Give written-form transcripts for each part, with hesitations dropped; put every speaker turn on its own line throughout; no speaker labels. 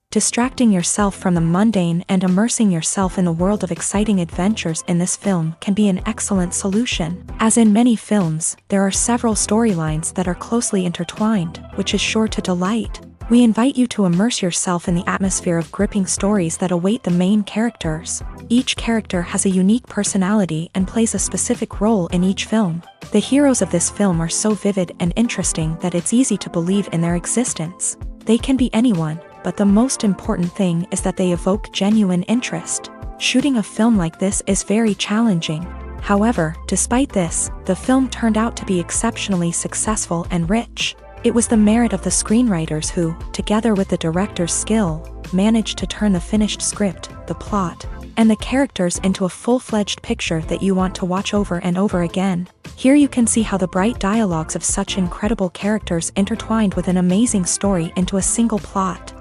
Distracting yourself from the mundane and immersing yourself in the world of exciting adventures in this film can be an excellent solution. As in many films, there are several storylines that are closely intertwined, which is sure to delight. We invite you to immerse yourself in the atmosphere of gripping stories that await the main characters. Each character has a unique personality and plays a specific role in each film. The heroes of this film are so vivid and interesting that it's easy to believe in their existence. They can be anyone, but the most important thing is that they evoke genuine interest. Shooting a film like this is very challenging. However, despite this, the film turned out to be exceptionally successful and rich. It was the merit of the screenwriters who, together with the director's skill, managed to turn the finished script, the plot, and the characters into a full-fledged picture that you want to watch over and over again. Here you can see how the bright dialogues of such incredible characters intertwined with an amazing story into a single plot.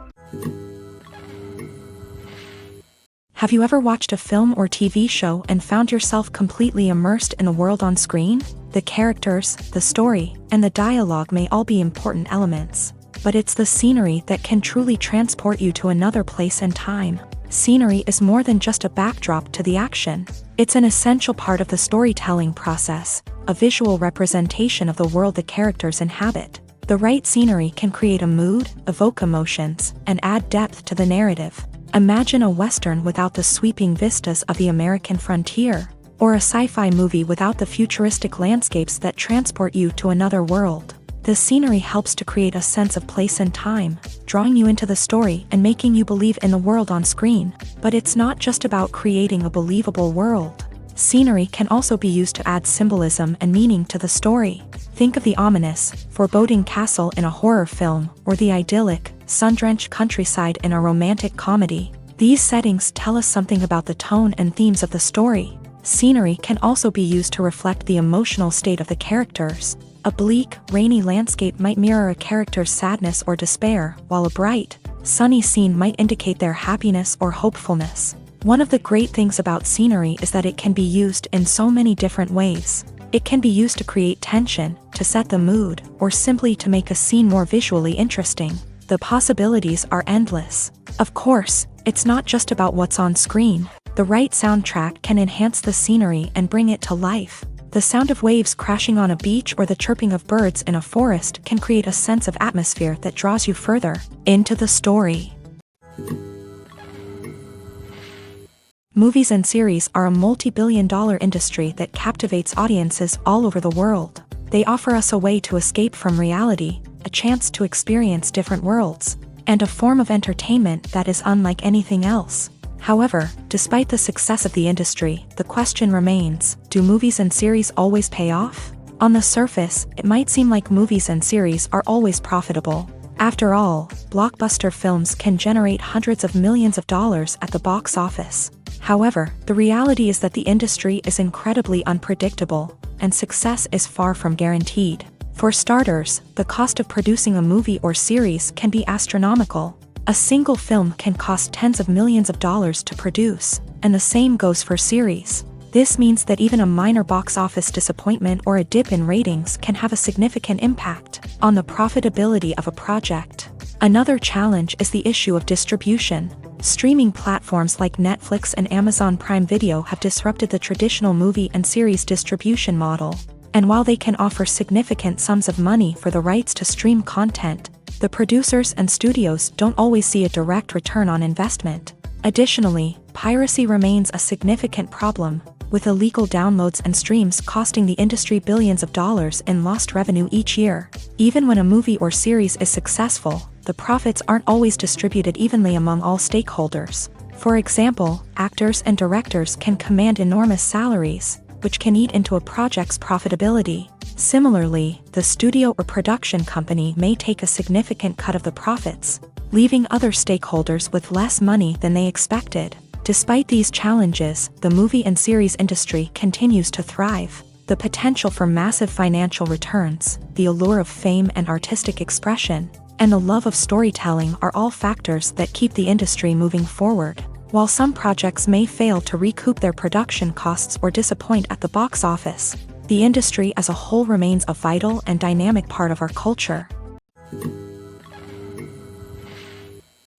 Have you ever watched a film or TV show and found yourself completely immersed in the world on screen? The characters, the story, and the dialogue may all be important elements, but it's the scenery that can truly transport you to another place and time. Scenery is more than just a backdrop to the action. It's an essential part of the storytelling process, a visual representation of the world the characters inhabit. The right scenery can create a mood, evoke emotions, and add depth to the narrative. Imagine a Western without the sweeping vistas of the American frontier, or a sci-fi movie without the futuristic landscapes that transport you to another world. The scenery helps to create a sense of place and time, drawing you into the story and making you believe in the world on screen. But it's not just about creating a believable world. Scenery can also be used to add symbolism and meaning to the story. Think of the ominous, foreboding castle in a horror film, or the idyllic, sun-drenched countryside in a romantic comedy. These settings tell us something about the tone and themes of the story. Scenery can also be used to reflect the emotional state of the characters. A bleak, rainy landscape might mirror a character's sadness or despair, while a bright, sunny scene might indicate their happiness or hopefulness. One of the great things about scenery is that it can be used in so many different ways. It can be used to create tension, to set the mood, or simply to make a scene more visually interesting. The possibilities are endless. Of course, it's not just about what's on screen. The right soundtrack can enhance the scenery and bring it to life. The sound of waves crashing on a beach or the chirping of birds in a forest can create a sense of atmosphere that draws you further into the story. Movies and series are a multi-billion-dollar industry that captivates audiences all over the world. They offer us a way to escape from reality, a chance to experience different worlds, and a form of entertainment that is unlike anything else. However, despite the success of the industry, the question remains, do movies and series always pay off? On the surface, it might seem like movies and series are always profitable. After all, blockbuster films can generate hundreds of millions of dollars at the box office. However, the reality is that the industry is incredibly unpredictable, and success is far from guaranteed. For starters, the cost of producing a movie or series can be astronomical. A single film can cost tens of millions of dollars to produce, and the same goes for series. This means that even a minor box office disappointment or a dip in ratings can have a significant impact on the profitability of a project. Another challenge is the issue of distribution. Streaming platforms like Netflix and Amazon Prime Video have disrupted the traditional movie and series distribution model. And while they can offer significant sums of money for the rights to stream content, the producers and studios don't always see a direct return on investment. Additionally, piracy remains a significant problem, with illegal downloads and streams costing the industry billions of dollars in lost revenue each year. Even when a movie or series is successful, the profits aren't always distributed evenly among all stakeholders. For example, actors and directors can command enormous salaries, which can eat into a project's profitability. Similarly, the studio or production company may take a significant cut of the profits, leaving other stakeholders with less money than they expected. Despite these challenges, the movie and series industry continues to thrive. The potential for massive financial returns, the allure of fame and artistic expression, and the love of storytelling are all factors that keep the industry moving forward. While some projects may fail to recoup their production costs or disappoint at the box office, the industry as a whole remains a vital and dynamic part of our culture.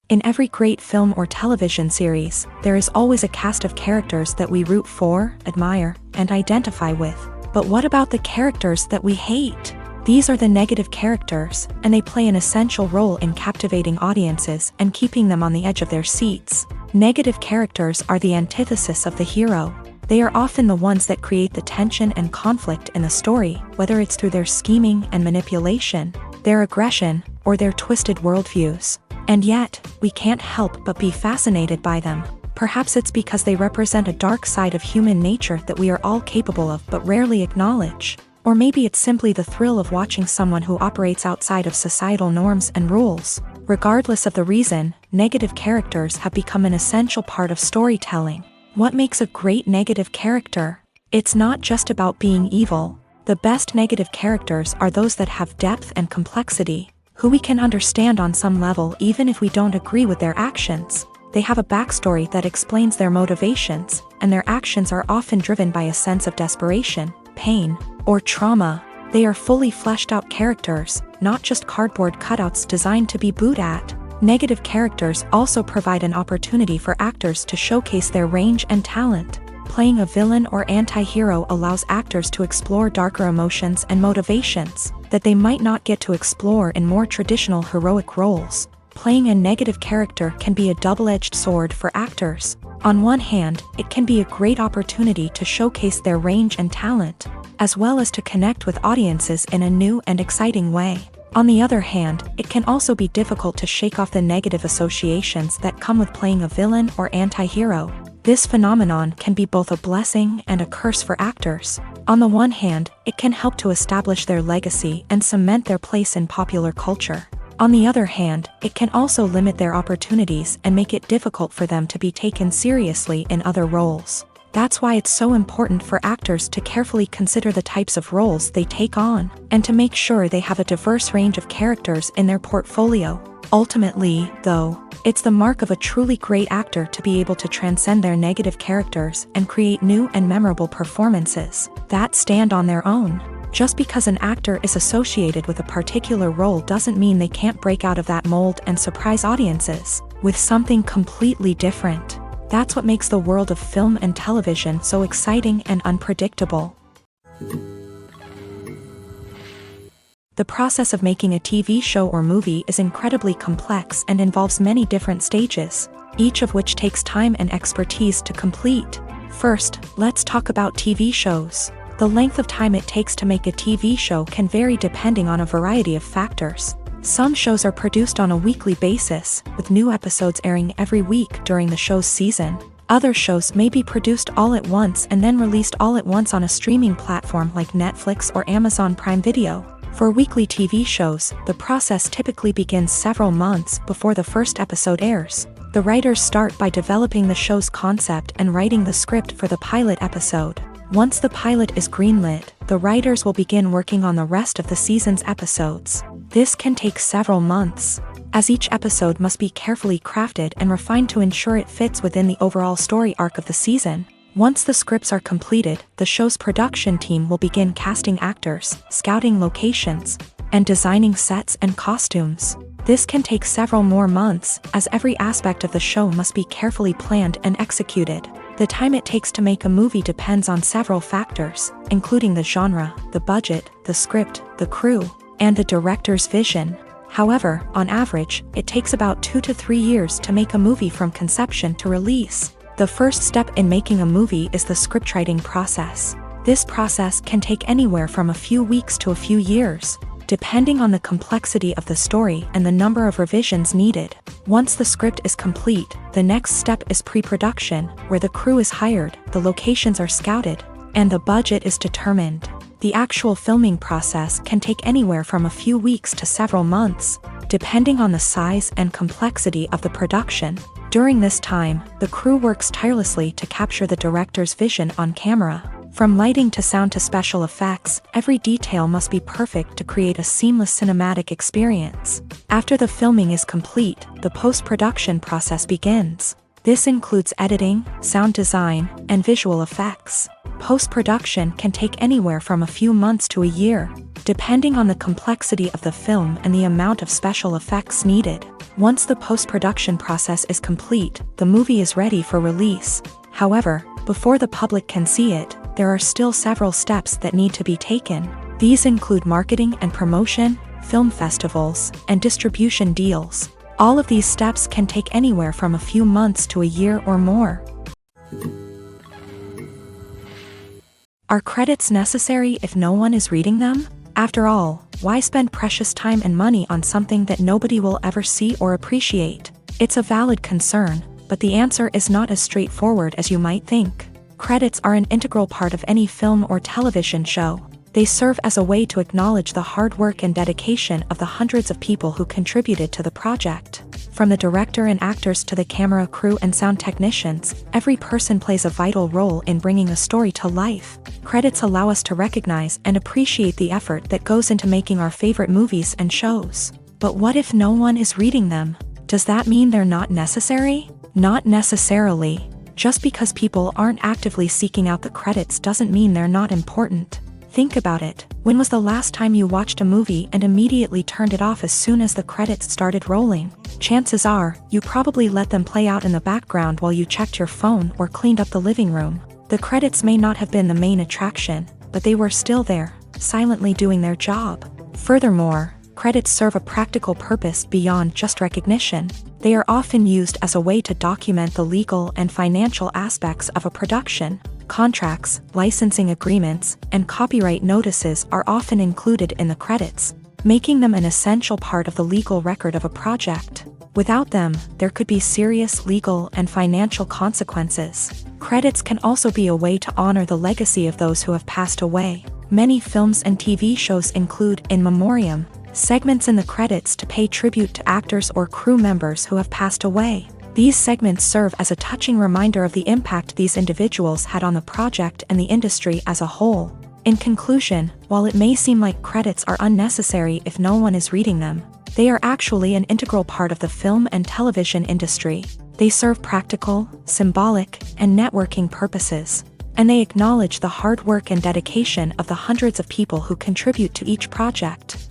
In every great film or television series, there is always a cast of characters that we root for, admire, and identify with. But what about the characters that we hate? These are the negative characters, and they play an essential role in captivating audiences and keeping them on the edge of their seats. Negative characters are the antithesis of the hero. They are often the ones that create the tension and conflict in the story, whether it's through their scheming and manipulation, their aggression, or their twisted worldviews. And yet, we can't help but be fascinated by them. Perhaps it's because they represent a dark side of human nature that we are all capable of but rarely acknowledge. Or maybe it's simply the thrill of watching someone who operates outside of societal norms and rules. Regardless of the reason, negative characters have become an essential part of storytelling. What makes a great negative character? It's not just about being evil. The best negative characters are those that have depth and complexity, who we can understand on some level even if we don't agree with their actions. They have a backstory that explains their motivations, and their actions are often driven by a sense of desperation, pain, or trauma. They are fully fleshed out characters, not just cardboard cutouts designed to be booed at. Negative characters also provide an opportunity for actors to showcase their range and talent. Playing a villain or anti-hero allows actors to explore darker emotions and motivations that they might not get to explore in more traditional heroic roles. Playing a negative character can be a double-edged sword for actors. On one hand, it can be a great opportunity to showcase their range and talent, as well as to connect with audiences in a new and exciting way. On the other hand, it can also be difficult to shake off the negative associations that come with playing a villain or anti-hero. This phenomenon can be both a blessing and a curse for actors. On the one hand, it can help to establish their legacy and cement their place in popular culture. On the other hand, it can also limit their opportunities and make it difficult for them to be taken seriously in other roles. That's why it's so important for actors to carefully consider the types of roles they take on, and to make sure they have a diverse range of characters in their portfolio. Ultimately, though, it's the mark of a truly great actor to be able to transcend their negative characters and create new and memorable performances that stand on their own. Just because an actor is associated with a particular role doesn't mean they can't break out of that mold and surprise audiences with something completely different. That's what makes the world of film and television so exciting and unpredictable. The process of making a TV show or movie is incredibly complex and involves many different stages, each of which takes time and expertise to complete. First, let's talk about TV shows. The length of time it takes to make a TV show can vary depending on a variety of factors. Some shows are produced on a weekly basis, with new episodes airing every week during the show's season. Other shows may be produced all at once and then released all at once on a streaming platform like Netflix or Amazon Prime Video. For weekly TV shows, the process typically begins several months before the first episode airs. The writers start by developing the show's concept and writing the script for the pilot episode. Once the pilot is greenlit, the writers will begin working on the rest of the season's episodes. This can take several months, as each episode must be carefully crafted and refined to ensure it fits within the overall story arc of the season. Once the scripts are completed, the show's production team will begin casting actors, scouting locations, and designing sets and costumes. This can take several more months, as every aspect of the show must be carefully planned and executed. The time it takes to make a movie depends on several factors, including the genre, the budget, the script, the crew, and the director's vision. However, on average, it takes about 2 to 3 years to make a movie from conception to release. The first step in making a movie is the scriptwriting process. This process can take anywhere from a few weeks to a few years, depending on the complexity of the story and the number of revisions needed. Once the script is complete, the next step is pre-production, where the crew is hired, the locations are scouted, and the budget is determined. The actual filming process can take anywhere from a few weeks to several months, depending on the size and complexity of the production. During this time, the crew works tirelessly to capture the director's vision on camera. From lighting to sound to special effects, every detail must be perfect to create a seamless cinematic experience. After the filming is complete, the post-production process begins. This includes editing, sound design, and visual effects. Post-production can take anywhere from a few months to a year, depending on the complexity of the film and the amount of special effects needed. Once the post-production process is complete, the movie is ready for release. However, before the public can see it, there are still several steps that need to be taken. These include marketing and promotion, film festivals, and distribution deals. All of these steps can take anywhere from a few months to a year or more. Are credits necessary if no one is reading them? After all, why spend precious time and money on something that nobody will ever see or appreciate? It's a valid concern, but the answer is not as straightforward as you might think. Credits are an integral part of any film or television show. They serve as a way to acknowledge the hard work and dedication of the hundreds of people who contributed to the project. From the director and actors to the camera crew and sound technicians, every person plays a vital role in bringing a story to life. Credits allow us to recognize and appreciate the effort that goes into making our favorite movies and shows. But what if no one is reading them? Does that mean they're not necessary? Not necessarily. Just because people aren't actively seeking out the credits doesn't mean they're not important. Think about it. When was the last time you watched a movie and immediately turned it off as soon as the credits started rolling? Chances are, you probably let them play out in the background while you checked your phone or cleaned up the living room. The credits may not have been the main attraction, but they were still there, silently doing their job. Furthermore, credits serve a practical purpose beyond just recognition. They are often used as a way to document the legal and financial aspects of a production. Contracts, licensing agreements, and copyright notices are often included in the credits, making them an essential part of the legal record of a project. Without them, there could be serious legal and financial consequences. Credits can also be a way to honor the legacy of those who have passed away. Many films and TV shows include in memoriam segments in the credits to pay tribute to actors or crew members who have passed away. These segments serve as a touching reminder of the impact these individuals had on the project and the industry as a whole. In conclusion, while it may seem like credits are unnecessary if no one is reading them, they are actually an integral part of the film and television industry. They serve practical, symbolic, and networking purposes, and they acknowledge the hard work and dedication of the hundreds of people who contribute to each project.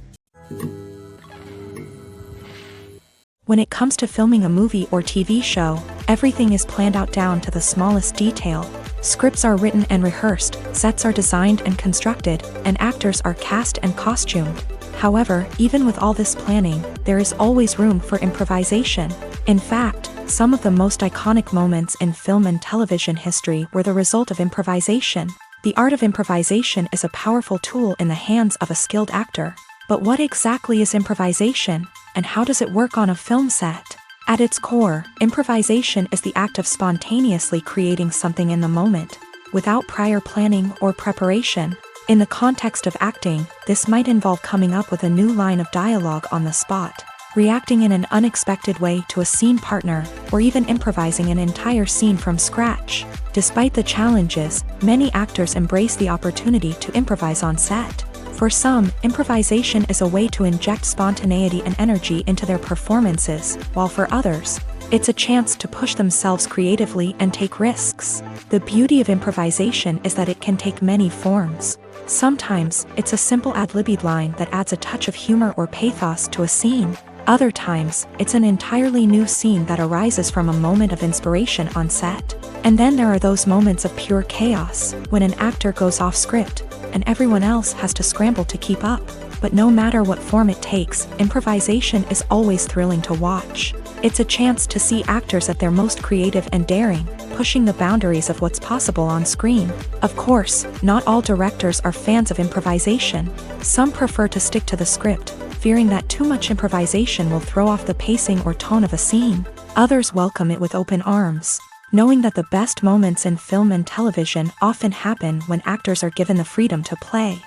When it comes to filming a movie or TV show, everything is planned out down to the smallest detail. Scripts are written and rehearsed, sets are designed and constructed, and actors are cast and costumed. However, even with all this planning, there is always room for improvisation. In fact, some of the most iconic moments in film and television history were the result of improvisation. The art of improvisation is a powerful tool in the hands of a skilled actor. But what exactly is improvisation, and how does it work on a film set? At its core, improvisation is the act of spontaneously creating something in the moment, without prior planning or preparation. In the context of acting, this might involve coming up with a new line of dialogue on the spot, reacting in an unexpected way to a scene partner, or even improvising an entire scene from scratch. Despite the challenges, many actors embrace the opportunity to improvise on set. For some, improvisation is a way to inject spontaneity and energy into their performances, while for others, it's a chance to push themselves creatively and take risks. The beauty of improvisation is that it can take many forms. Sometimes, it's a simple ad-libbed line that adds a touch of humor or pathos to a scene. Other times, it's an entirely new scene that arises from a moment of inspiration on set. And then there are those moments of pure chaos, when an actor goes off script, and everyone else has to scramble to keep up. But no matter what form it takes, improvisation is always thrilling to watch. It's a chance to see actors at their most creative and daring, pushing the boundaries of what's possible on screen. Of course, not all directors are fans of improvisation. Some prefer to stick to the script, fearing that too much improvisation will throw off the pacing or tone of a scene. Others welcome it with open arms, knowing that the best moments in film and television often happen when actors are given the freedom to play.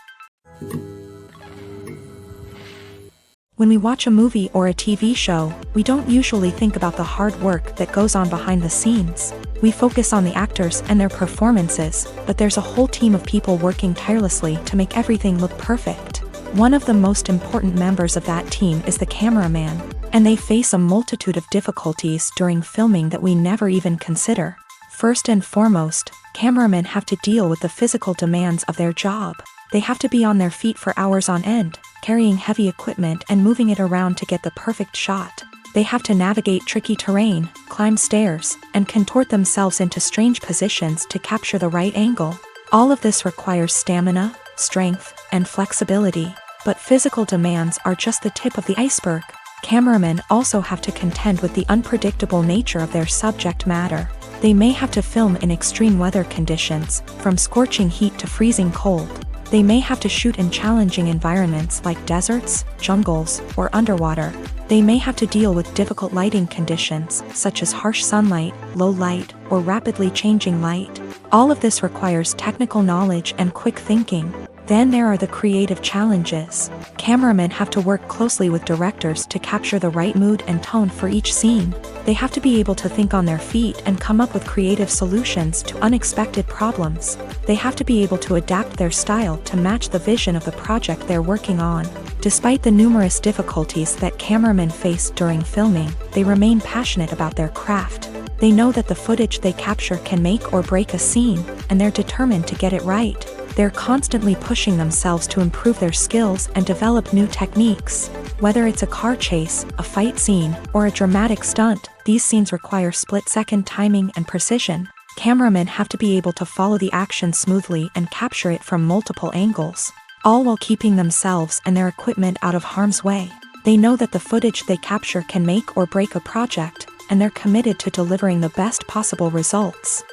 When we watch a movie or a TV show, we don't usually think about the hard work that goes on behind the scenes. We focus on the actors and their performances, but there's a whole team of people working tirelessly to make everything look perfect. One of the most important members of that team is the cameraman, and they face a multitude of difficulties during filming that we never even consider. First and foremost, cameramen have to deal with the physical demands of their job. They have to be on their feet for hours on end, carrying heavy equipment and moving it around to get the perfect shot. They have to navigate tricky terrain, climb stairs, and contort themselves into strange positions to capture the right angle. All of this requires stamina, strength, and flexibility. But physical demands are just the tip of the iceberg. Cameramen also have to contend with the unpredictable nature of their subject matter. They may have to film in extreme weather conditions, from scorching heat to freezing cold. They may have to shoot in challenging environments like deserts, jungles, or underwater. They may have to deal with difficult lighting conditions, such as harsh sunlight, low light, or rapidly changing light. All of this requires technical knowledge and quick thinking. Then there are the creative challenges. Cameramen have to work closely with directors to capture the right mood and tone for each scene. They have to be able to think on their feet and come up with creative solutions to unexpected problems. They have to be able to adapt their style to match the vision of the project they're working on. Despite the numerous difficulties that cameramen face during filming, they remain passionate about their craft. They know that the footage they capture can make or break a scene, and they're determined to get it right. They're constantly pushing themselves to improve their skills and develop new techniques. Whether it's a car chase, a fight scene, or a dramatic stunt, these scenes require split-second timing and precision. Cameramen have to be able to follow the action smoothly and capture it from multiple angles, all while keeping themselves and their equipment out of harm's way. They know that the footage they capture can make or break a project, and they're committed to delivering the best possible results.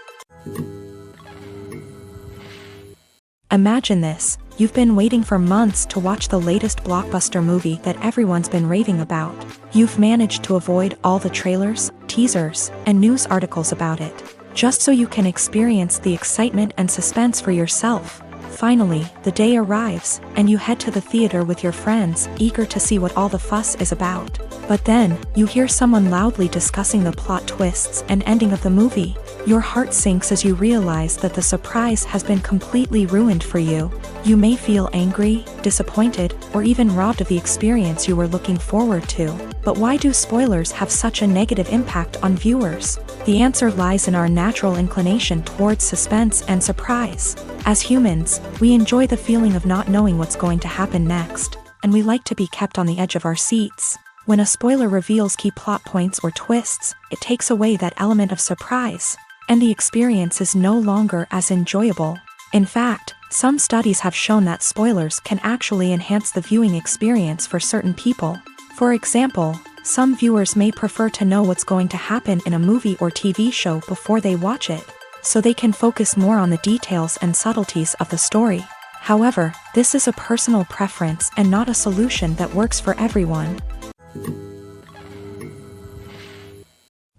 Imagine this: you've been waiting for months to watch the latest blockbuster movie that everyone's been raving about. You've managed to avoid all the trailers, teasers, and news articles about it, just so you can experience the excitement and suspense for yourself. Finally, the day arrives, and you head to the theater with your friends, eager to see what all the fuss is about. But then, you hear someone loudly discussing the plot twists and ending of the movie. Your heart sinks as you realize that the surprise has been completely ruined for you. You may feel angry, disappointed, or even robbed of the experience you were looking forward to. But why do spoilers have such a negative impact on viewers? The answer lies in our natural inclination towards suspense and surprise. As humans, we enjoy the feeling of not knowing what's going to happen next, and we like to be kept on the edge of our seats. When a spoiler reveals key plot points or twists, it takes away that element of surprise, and the experience is no longer as enjoyable. In fact, some studies have shown that spoilers can actually enhance the viewing experience for certain people. For example, some viewers may prefer to know what's going to happen in a movie or TV show before they watch it, so they can focus more on the details and subtleties of the story. However, this is a personal preference and not a solution that works for everyone.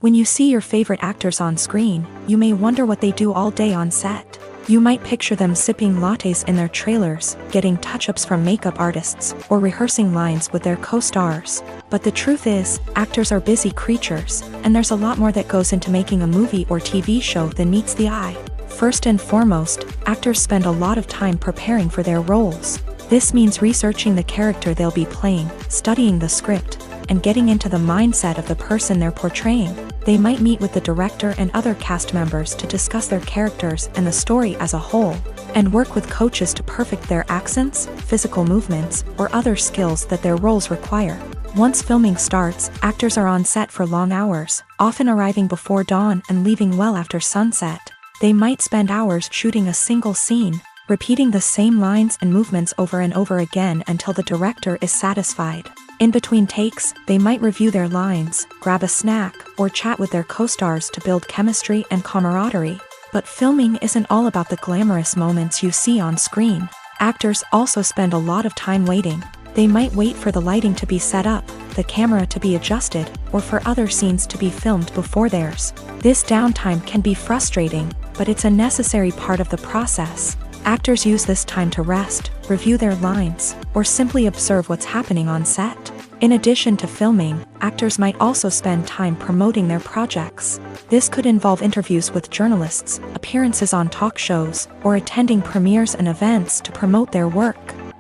When you see your favorite actors on screen, you may wonder what they do all day on set. You might picture them sipping lattes in their trailers, getting touch-ups from makeup artists, or rehearsing lines with their co-stars. But the truth is, actors are busy creatures, and there's a lot more that goes into making a movie or TV show than meets the eye. First and foremost, actors spend a lot of time preparing for their roles. This means researching the character they'll be playing, studying the script, and getting into the mindset of the person they're portraying. They might meet with the director and other cast members to discuss their characters and the story as a whole, and work with coaches to perfect their accents, physical movements, or other skills that their roles require. Once filming starts, actors are on set for long hours, often arriving before dawn and leaving well after sunset. They might spend hours shooting a single scene, repeating the same lines and movements over and over again until the director is satisfied. In between takes, they might review their lines, grab a snack, or chat with their co-stars to build chemistry and camaraderie. But filming isn't all about the glamorous moments you see on screen. Actors also spend a lot of time waiting. They might wait for the lighting to be set up, the camera to be adjusted, or for other scenes to be filmed before theirs. This downtime can be frustrating, but it's a necessary part of the process. Actors use this time to rest, review their lines, or simply observe what's happening on set. In addition to filming, actors might also spend time promoting their projects. This could involve interviews with journalists, appearances on talk shows, or attending premieres and events to promote their work.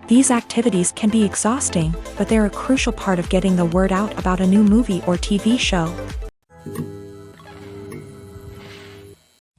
These activities can be exhausting, but they're a crucial part of getting the word out about a new movie or TV show.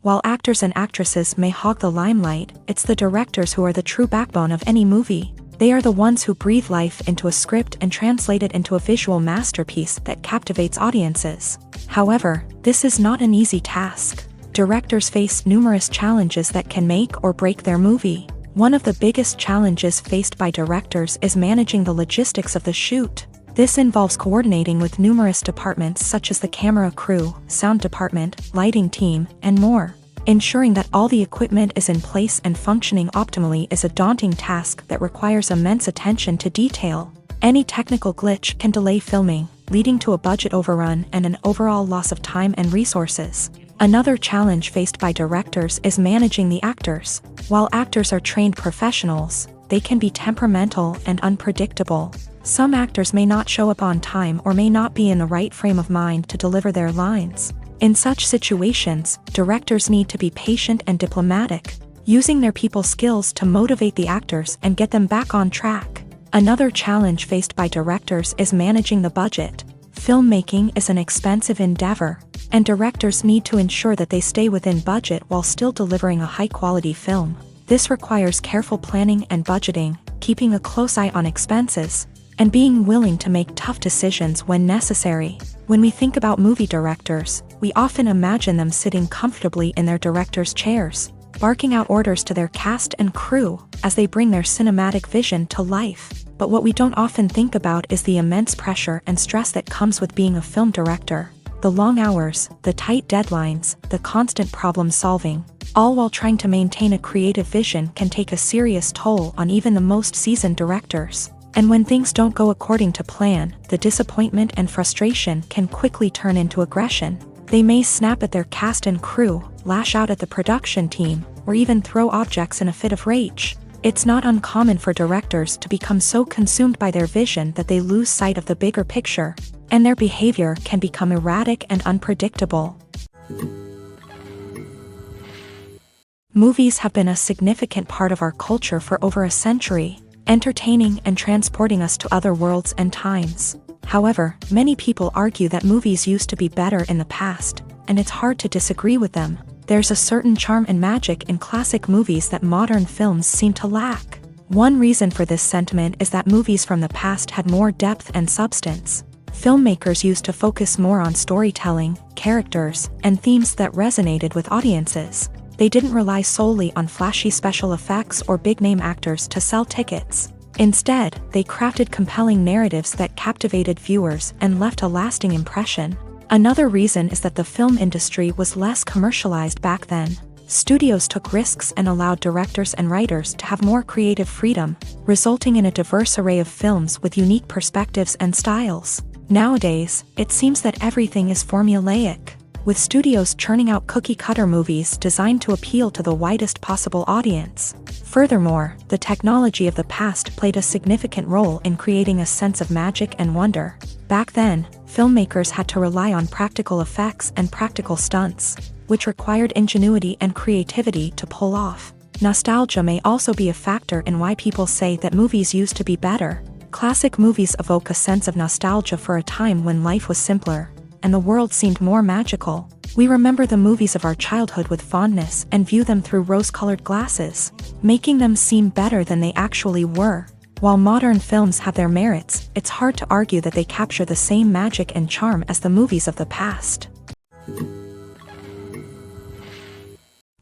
While actors and actresses may hog the limelight, it's the directors who are the true backbone of any movie. They are the ones who breathe life into a script and translate it into a visual masterpiece that captivates audiences. However, this is not an easy task. Directors face numerous challenges that can make or break their movie. One of the biggest challenges faced by directors is managing the logistics of the shoot. This involves coordinating with numerous departments such as the camera crew, sound department, lighting team, and more. Ensuring that all the equipment is in place and functioning optimally is a daunting task that requires immense attention to detail. Any technical glitch can delay filming, leading to a budget overrun and an overall loss of time and resources. Another challenge faced by directors is managing the actors. While actors are trained professionals, they can be temperamental and unpredictable. Some actors may not show up on time or may not be in the right frame of mind to deliver their lines. In such situations, directors need to be patient and diplomatic, using their people skills to motivate the actors and get them back on track. Another challenge faced by directors is managing the budget. Filmmaking is an expensive endeavor, and directors need to ensure that they stay within budget while still delivering a high-quality film. This requires careful planning and budgeting, keeping a close eye on expenses, and being willing to make tough decisions when necessary. When we think about movie directors, we often imagine them sitting comfortably in their director's chairs, barking out orders to their cast and crew as they bring their cinematic vision to life. But what we don't often think about is the immense pressure and stress that comes with being a film director. The long hours, the tight deadlines, the constant problem solving, all while trying to maintain a creative vision can take a serious toll on even the most seasoned directors. And when things don't go according to plan, the disappointment and frustration can quickly turn into aggression. They may snap at their cast and crew, lash out at the production team, or even throw objects in a fit of rage. It's not uncommon for directors to become so consumed by their vision that they lose sight of the bigger picture, and their behavior can become erratic and unpredictable. Movies have been a significant part of our culture for over a century, entertaining and transporting us to other worlds and times. However, many people argue that movies used to be better in the past, and it's hard to disagree with them. There's a certain charm and magic in classic movies that modern films seem to lack. One reason for this sentiment is that movies from the past had more depth and substance. Filmmakers used to focus more on storytelling, characters, and themes that resonated with audiences. They didn't rely solely on flashy special effects or big-name actors to sell tickets. Instead, they crafted compelling narratives that captivated viewers and left a lasting impression. Another reason is that the film industry was less commercialized back then. Studios took risks and allowed directors and writers to have more creative freedom, resulting in a diverse array of films with unique perspectives and styles. Nowadays, it seems that everything is formulaic, with studios churning out cookie-cutter movies designed to appeal to the widest possible audience. Furthermore, the technology of the past played a significant role in creating a sense of magic and wonder. Back then, filmmakers had to rely on practical effects and practical stunts, which required ingenuity and creativity to pull off. Nostalgia may also be a factor in why people say that movies used to be better. Classic movies evoke a sense of nostalgia for a time when life was simpler, and the world seemed more magical. We remember the movies of our childhood with fondness and view them through rose-colored glasses, making them seem better than they actually were. While modern films have their merits, it's hard to argue that they capture the same magic and charm as the movies of the past.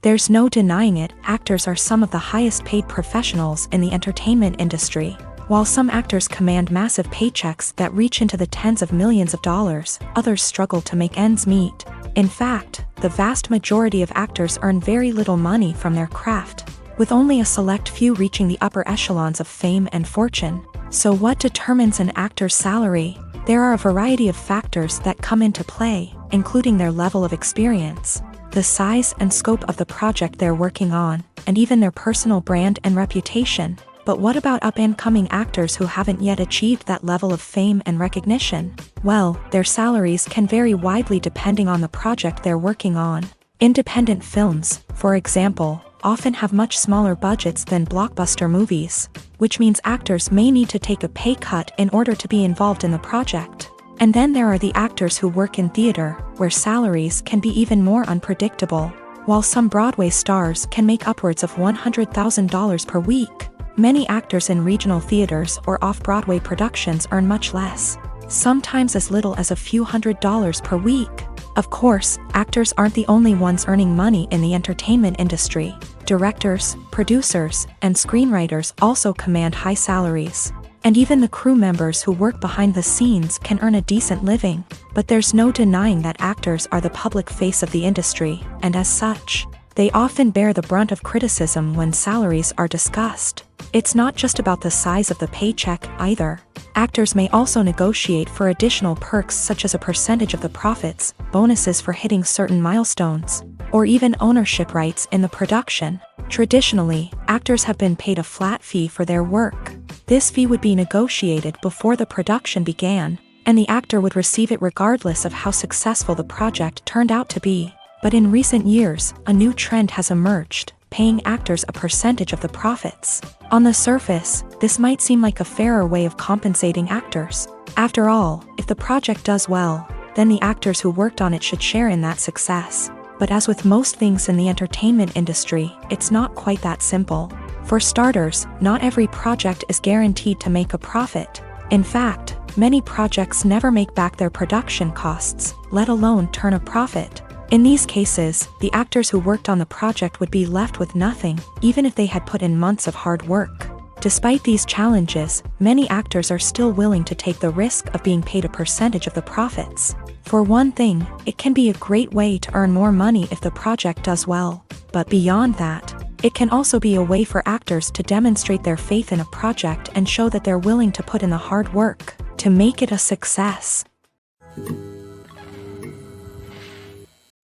There's no denying it, actors are some of the highest paid professionals in the entertainment industry. While some actors command massive paychecks that reach into the tens of millions of dollars, others struggle to make ends meet. In fact, the vast majority of actors earn very little money from their craft, with only a select few reaching the upper echelons of fame and fortune. So what determines an actor's salary? There are a variety of factors that come into play, including their level of experience, the size and scope of the project they're working on, and even their personal brand and reputation. But what about up-and-coming actors who haven't yet achieved that level of fame and recognition? Well, their salaries can vary widely depending on the project they're working on. Independent films, for example, often have much smaller budgets than blockbuster movies, which means actors may need to take a pay cut in order to be involved in the project. And then there are the actors who work in theater, where salaries can be even more unpredictable. While some Broadway stars can make upwards of $100,000 per week, many actors in regional theaters or off-Broadway productions earn much less, sometimes as little as a few $100s per week. Of course, actors aren't the only ones earning money in the entertainment industry. Directors, producers, and screenwriters also command high salaries. And even the crew members who work behind the scenes can earn a decent living. But there's no denying that actors are the public face of the industry, and as such, they often bear the brunt of criticism when salaries are discussed. It's not just about the size of the paycheck, either. Actors may also negotiate for additional perks such as a percentage of the profits, bonuses for hitting certain milestones, or even ownership rights in the production. Traditionally, actors have been paid a flat fee for their work. This fee would be negotiated before the production began, and the actor would receive it regardless of how successful the project turned out to be. But in recent years, a new trend has emerged, paying actors a percentage of the profits. On the surface, this might seem like a fairer way of compensating actors. After all, if the project does well, then the actors who worked on it should share in that success. But as with most things in the entertainment industry, it's not quite that simple. For starters, not every project is guaranteed to make a profit. In fact, many projects never make back their production costs, let alone turn a profit. In these cases, the actors who worked on the project would be left with nothing, even if they had put in months of hard work. Despite these challenges, many actors are still willing to take the risk of being paid a percentage of the profits. For one thing, it can be a great way to earn more money if the project does well. But beyond that, it can also be a way for actors to demonstrate their faith in a project and show that they're willing to put in the hard work to make it a success.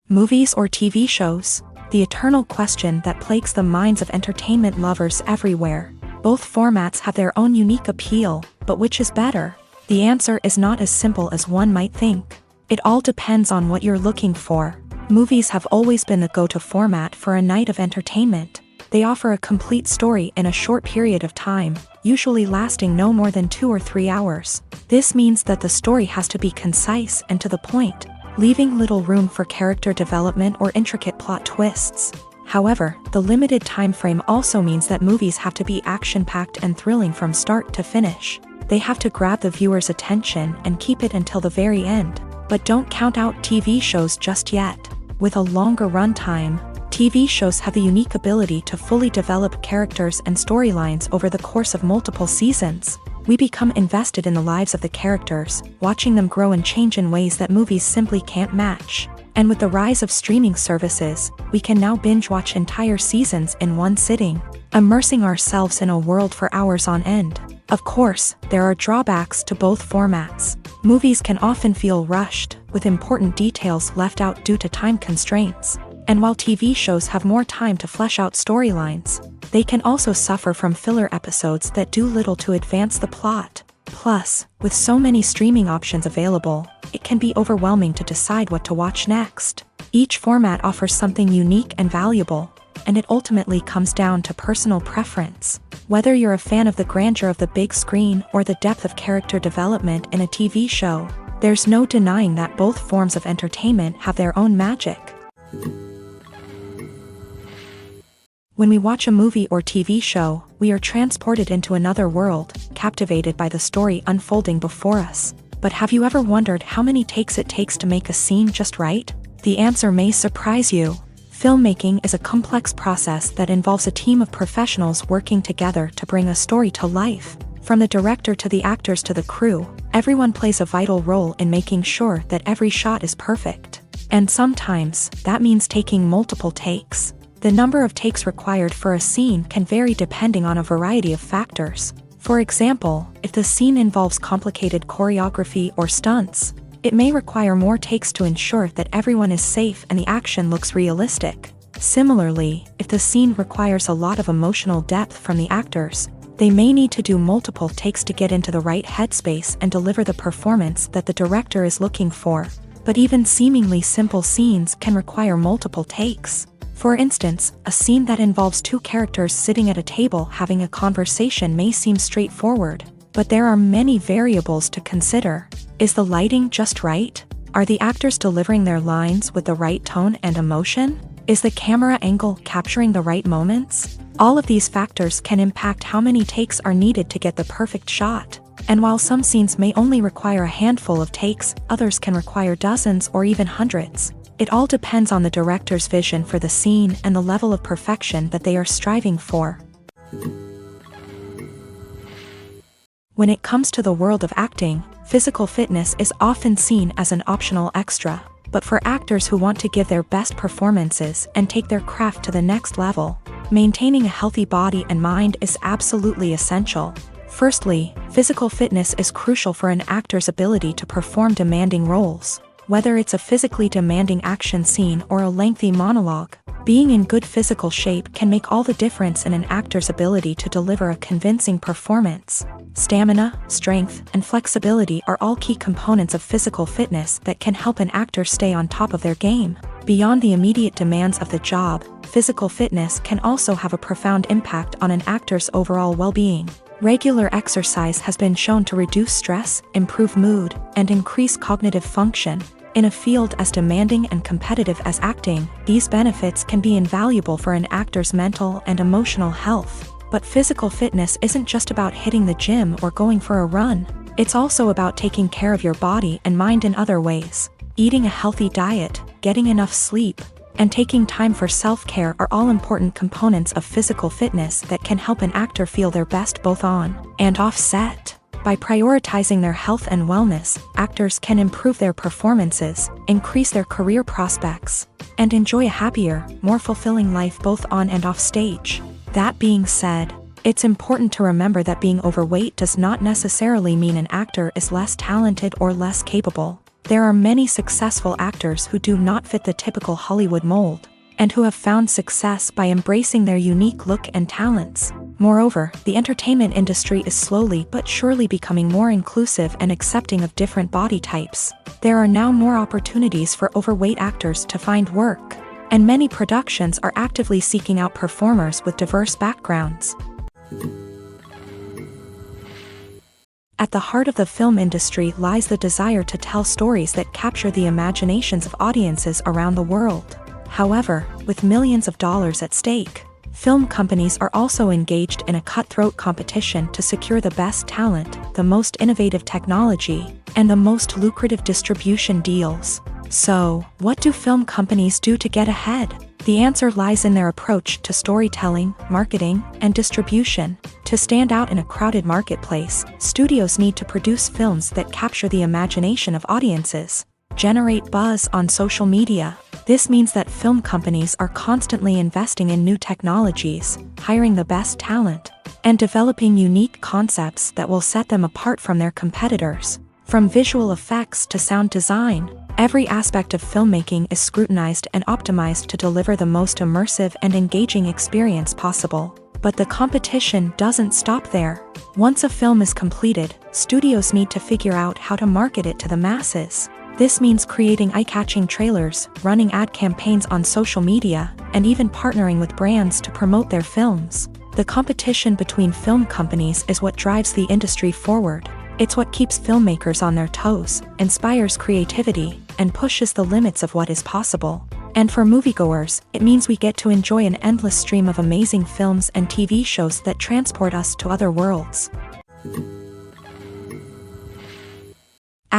Movies or TV shows? The eternal question that plagues the minds of entertainment lovers everywhere. Both formats have their own unique appeal, but which is better? The answer is not as simple as one might think. It all depends on what you're looking for. Movies have always been the go-to format for a night of entertainment. They offer a complete story in a short period of time, usually lasting no more than 2 or 3 hours. This means that the story has to be concise and to the point, leaving little room for character development or intricate plot twists. However, the limited time frame also means that movies have to be action-packed and thrilling from start to finish. They have to grab the viewer's attention and keep it until the very end. But don't count out TV shows just yet. With a longer runtime, TV shows have the unique ability to fully develop characters and storylines over the course of multiple seasons. We become invested in the lives of the characters, watching them grow and change in ways that movies simply can't match. And with the rise of streaming services, we can now binge-watch entire seasons in one sitting, immersing ourselves in a world for hours on end. Of course, there are drawbacks to both formats. Movies can often feel rushed, with important details left out due to time constraints. And while TV shows have more time to flesh out storylines, they can also suffer from filler episodes that do little to advance the plot. Plus, with so many streaming options available, it can be overwhelming to decide what to watch next. Each format offers something unique and valuable, and it ultimately comes down to personal preference. Whether you're a fan of the grandeur of the big screen or the depth of character development in a TV show, there's no denying that both forms of entertainment have their own magic. When we watch a movie or TV show, we are transported into another world, captivated by the story unfolding before us. But have you ever wondered how many takes it takes to make a scene just right? The answer may surprise you. Filmmaking is a complex process that involves a team of professionals working together to bring a story to life. From the director to the actors to the crew, everyone plays a vital role in making sure that every shot is perfect. And sometimes, that means taking multiple takes. The number of takes required for a scene can vary depending on a variety of factors. For example, if the scene involves complicated choreography or stunts, it may require more takes to ensure that everyone is safe and the action looks realistic. Similarly, if the scene requires a lot of emotional depth from the actors, they may need to do multiple takes to get into the right headspace and deliver the performance that the director is looking for. But even seemingly simple scenes can require multiple takes. For instance, a scene that involves two characters sitting at a table having a conversation may seem straightforward, but there are many variables to consider. Is the lighting just right? Are the actors delivering their lines with the right tone and emotion? Is the camera angle capturing the right moments? All of these factors can impact how many takes are needed to get the perfect shot. And while some scenes may only require a handful of takes, others can require dozens or even hundreds. It all depends on the director's vision for the scene and the level of perfection that they are striving for. When it comes to the world of acting, physical fitness is often seen as an optional extra. But for actors who want to give their best performances and take their craft to the next level, maintaining a healthy body and mind is absolutely essential. Firstly, physical fitness is crucial for an actor's ability to perform demanding roles. Whether it's a physically demanding action scene or a lengthy monologue, being in good physical shape can make all the difference in an actor's ability to deliver a convincing performance. Stamina, strength, and flexibility are all key components of physical fitness that can help an actor stay on top of their game. Beyond the immediate demands of the job, physical fitness can also have a profound impact on an actor's overall well-being. Regular exercise has been shown to reduce stress, improve mood, and increase cognitive function. In a field as demanding and competitive as acting, these benefits can be invaluable for an actor's mental and emotional health. But physical fitness isn't just about hitting the gym or going for a run. It's also about taking care of your body and mind in other ways. Eating a healthy diet, getting enough sleep, and taking time for self-care are all important components of physical fitness that can help an actor feel their best both on and off set. By prioritizing their health and wellness, actors can improve their performances, increase their career prospects, and enjoy a happier, more fulfilling life both on and off stage. That being said, it's important to remember that being overweight does not necessarily mean an actor is less talented or less capable. There are many successful actors who do not fit the typical Hollywood mold, and who have found success by embracing their unique look and talents. Moreover, the entertainment industry is slowly but surely becoming more inclusive and accepting of different body types. There are now more opportunities for overweight actors to find work, and many productions are actively seeking out performers with diverse backgrounds. At the heart of the film industry lies the desire to tell stories that capture the imaginations of audiences around the world. However, with millions of dollars at stake, film companies are also engaged in a cutthroat competition to secure the best talent, the most innovative technology, and the most lucrative distribution deals. So, what do film companies do to get ahead? The answer lies in their approach to storytelling, marketing, and distribution. To stand out in a crowded marketplace, studios need to produce films that capture the imagination of audiences, generate buzz on social media. This means that film companies are constantly investing in new technologies, hiring the best talent, and developing unique concepts that will set them apart from their competitors. From visual effects to sound design, every aspect of filmmaking is scrutinized and optimized to deliver the most immersive and engaging experience possible. But the competition doesn't stop there. Once a film is completed, studios need to figure out how to market it to the masses. This means creating eye-catching trailers, running ad campaigns on social media, and even partnering with brands to promote their films. The competition between film companies is what drives the industry forward. It's what keeps filmmakers on their toes, inspires creativity, and pushes the limits of what is possible. And for moviegoers, it means we get to enjoy an endless stream of amazing films and TV shows that transport us to other worlds.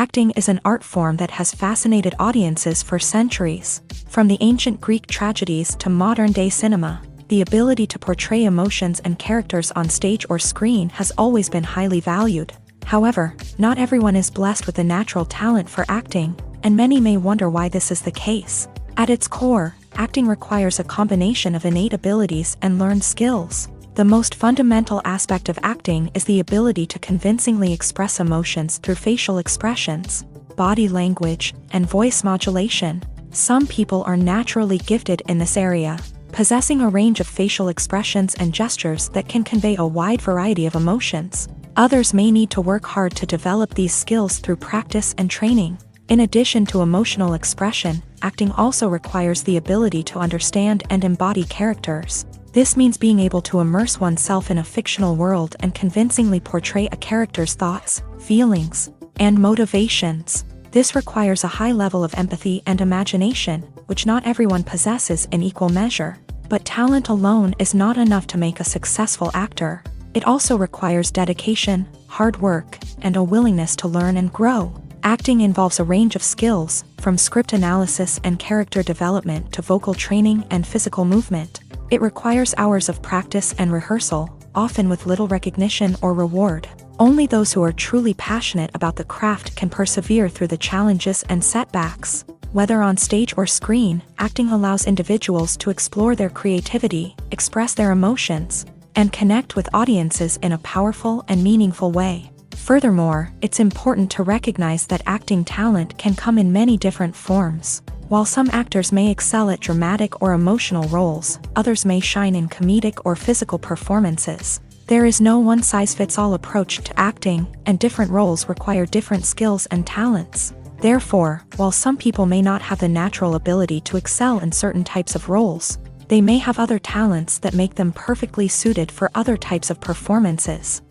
Acting is an art form that has fascinated audiences for centuries. From the ancient Greek tragedies to modern-day cinema, the ability to portray emotions and characters on stage or screen has always been highly valued. However, not everyone is blessed with a natural talent for acting, and many may wonder why this is the case. At its core, acting requires a combination of innate abilities and learned skills. The most fundamental aspect of acting is the ability to convincingly express emotions through facial expressions, body language, and voice modulation. Some people are naturally gifted in this area, possessing a range of facial expressions and gestures that can convey a wide variety of emotions. Others may need to work hard to develop these skills through practice and training. In addition to emotional expression, acting also requires the ability to understand and embody characters. This means being able to immerse oneself in a fictional world and convincingly portray a character's thoughts, feelings, and motivations. This requires a high level of empathy and imagination, which not everyone possesses in equal measure. But talent alone is not enough to make a successful actor. It also requires dedication, hard work, and a willingness to learn and grow. Acting involves a range of skills, from script analysis and character development to vocal training and physical movement. It requires hours of practice and rehearsal, often with little recognition or reward. Only those who are truly passionate about the craft can persevere through the challenges and setbacks. Whether on stage or screen, acting allows individuals to explore their creativity, express their emotions, and connect with audiences in a powerful and meaningful way. Furthermore, it's important to recognize that acting talent can come in many different forms. While some actors may excel at dramatic or emotional roles, others may shine in comedic or physical performances. There is no one-size-fits-all approach to acting, and different roles require different skills and talents. Therefore, while some people may not have the natural ability to excel in certain types of roles, they may have other talents that make them perfectly suited for other types of performances.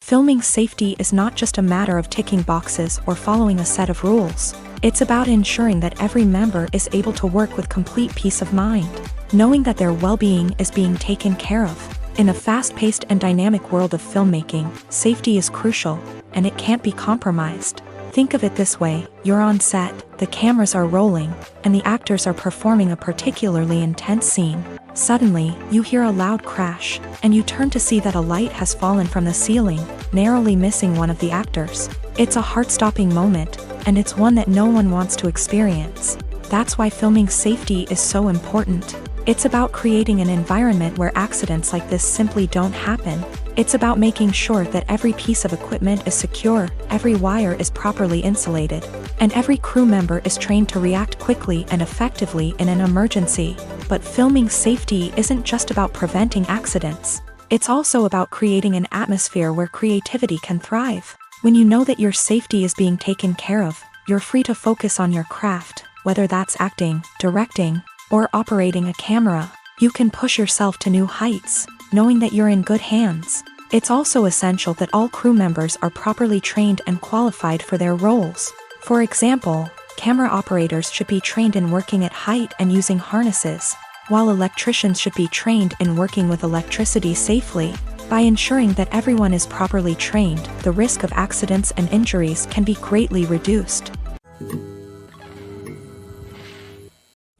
Filming safety is not just a matter of ticking boxes or following a set of rules. It's about ensuring that every member is able to work with complete peace of mind, knowing that their well-being is being taken care of. In a fast-paced and dynamic world of filmmaking, safety is crucial, and it can't be compromised. Think of it this way: you're on set, the cameras are rolling, and the actors are performing a particularly intense scene. Suddenly, you hear a loud crash, and you turn to see that a light has fallen from the ceiling, narrowly missing one of the actors. It's a heart-stopping moment, and it's one that no one wants to experience. That's why filming safety is so important. It's about creating an environment where accidents like this simply don't happen. It's about making sure that every piece of equipment is secure, every wire is properly insulated, and every crew member is trained to react quickly and effectively in an emergency. But filming safety isn't just about preventing accidents. It's also about creating an atmosphere where creativity can thrive. When you know that your safety is being taken care of, you're free to focus on your craft, whether that's acting, directing, or operating a camera. You can push yourself to new heights, knowing that you're in good hands. It's also essential that all crew members are properly trained and qualified for their roles. For example, camera operators should be trained in working at height and using harnesses, while electricians should be trained in working with electricity safely. By ensuring that everyone is properly trained, the risk of accidents and injuries can be greatly reduced.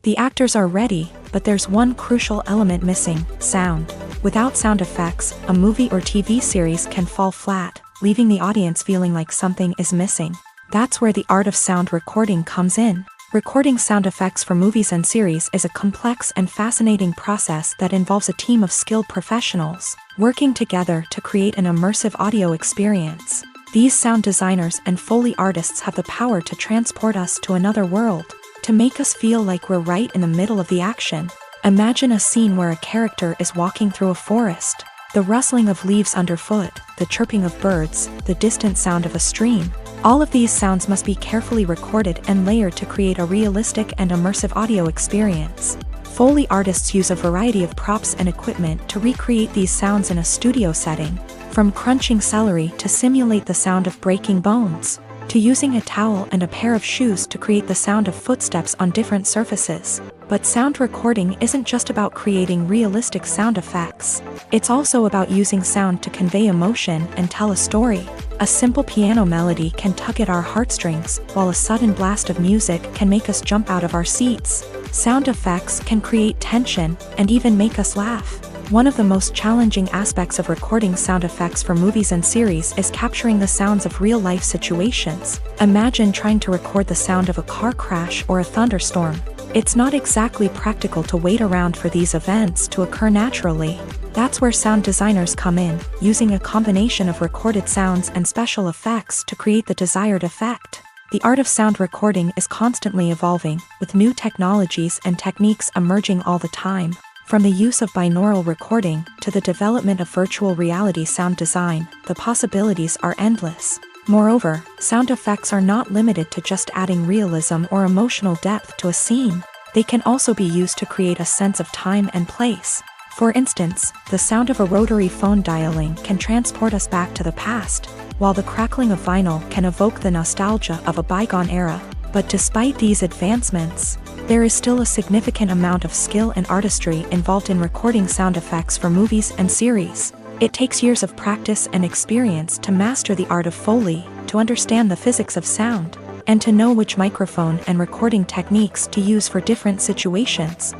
The actors are ready, but there's one crucial element missing: sound. Without sound effects, a movie or TV series can fall flat, leaving the audience feeling like something is missing. That's where the art of sound recording comes in. Recording sound effects for movies and series is a complex and fascinating process that involves a team of skilled professionals working together to create an immersive audio experience. These sound designers and Foley artists have the power to transport us to another world, to make us feel like we're right in the middle of the action. Imagine a scene where a character is walking through a forest. The rustling of leaves underfoot, the chirping of birds, the distant sound of a stream. All of these sounds must be carefully recorded and layered to create a realistic and immersive audio experience. Foley artists use a variety of props and equipment to recreate these sounds in a studio setting, from crunching celery to simulate the sound of breaking bones. to using a towel and a pair of shoes to create the sound of footsteps on different surfaces. But sound recording isn't just about creating realistic sound effects. It's also about using sound to convey emotion and tell a story. A simple piano melody can tug at our heartstrings, while a sudden blast of music can make us jump out of our seats. Sound effects can create tension and even make us laugh. One of the most challenging aspects of recording sound effects for movies and series is capturing the sounds of real-life situations. Imagine trying to record the sound of a car crash or a thunderstorm. It's not exactly practical to wait around for these events to occur naturally. That's where sound designers come in, using a combination of recorded sounds and special effects to create the desired effect. The art of sound recording is constantly evolving, with new technologies and techniques emerging all the time. From the use of binaural recording to the development of virtual reality sound design, the possibilities are endless. Moreover, sound effects are not limited to just adding realism or emotional depth to a scene. They can also be used to create a sense of time and place. For instance, the sound of a rotary phone dialing can transport us back to the past, while the crackling of vinyl can evoke the nostalgia of a bygone era. But despite these advancements, there is still a significant amount of skill and artistry involved in recording sound effects for movies and series. It takes years of practice and experience to master the art of Foley, to understand the physics of sound, and to know which microphone and recording techniques to use for different situations.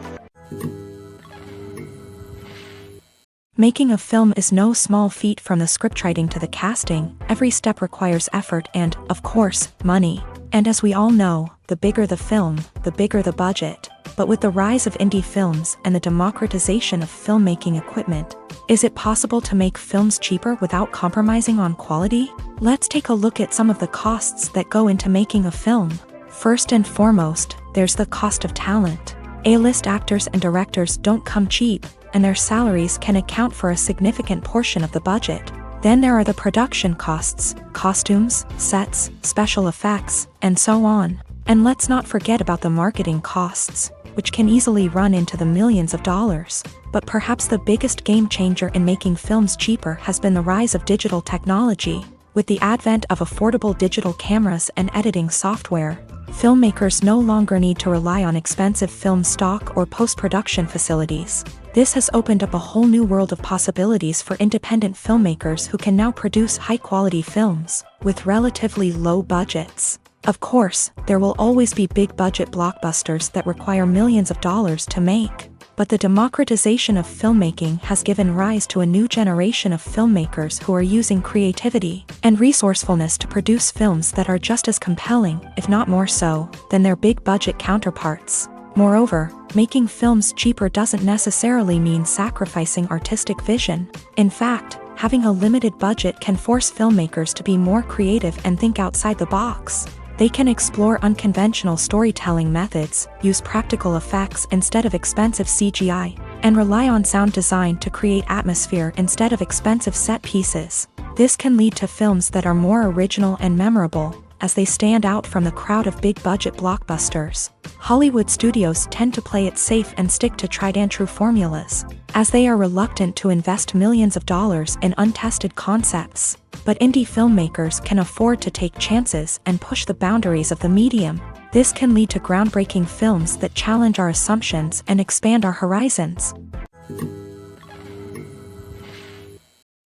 Making a film is no small feat. From the scriptwriting to the casting, every step requires effort and, of course, money. And as we all know, the bigger the film, the bigger the budget. But with the rise of indie films and the democratization of filmmaking equipment, is it possible to make films cheaper without compromising on quality? Let's take a look at some of the costs that go into making a film. First and foremost, there's the cost of talent. A-list actors and directors don't come cheap, and their salaries can account for a significant portion of the budget. Then there are the production costs, costumes, sets, special effects, and so on. And let's not forget about the marketing costs, which can easily run into the millions of dollars. But perhaps the biggest game changer in making films cheaper has been the rise of digital technology. With the advent of affordable digital cameras and editing software, filmmakers no longer need to rely on expensive film stock or post-production facilities. This has opened up a whole new world of possibilities for independent filmmakers who can now produce high-quality films with relatively low budgets. Of course, there will always be big-budget blockbusters that require millions of dollars to make. But the democratization of filmmaking has given rise to a new generation of filmmakers who are using creativity and resourcefulness to produce films that are just as compelling, if not more so, than their big-budget counterparts. Moreover, making films cheaper doesn't necessarily mean sacrificing artistic vision. In fact, having a limited budget can force filmmakers to be more creative and think outside the box. They can explore unconventional storytelling methods, use practical effects instead of expensive CGI, and rely on sound design to create atmosphere instead of expensive set pieces. This can lead to films that are more original and memorable, as they stand out from the crowd of big-budget blockbusters. Hollywood studios tend to play it safe and stick to tried-and-true formulas, as they are reluctant to invest millions of dollars in untested concepts. But indie filmmakers can afford to take chances and push the boundaries of the medium. This can lead to groundbreaking films that challenge our assumptions and expand our horizons.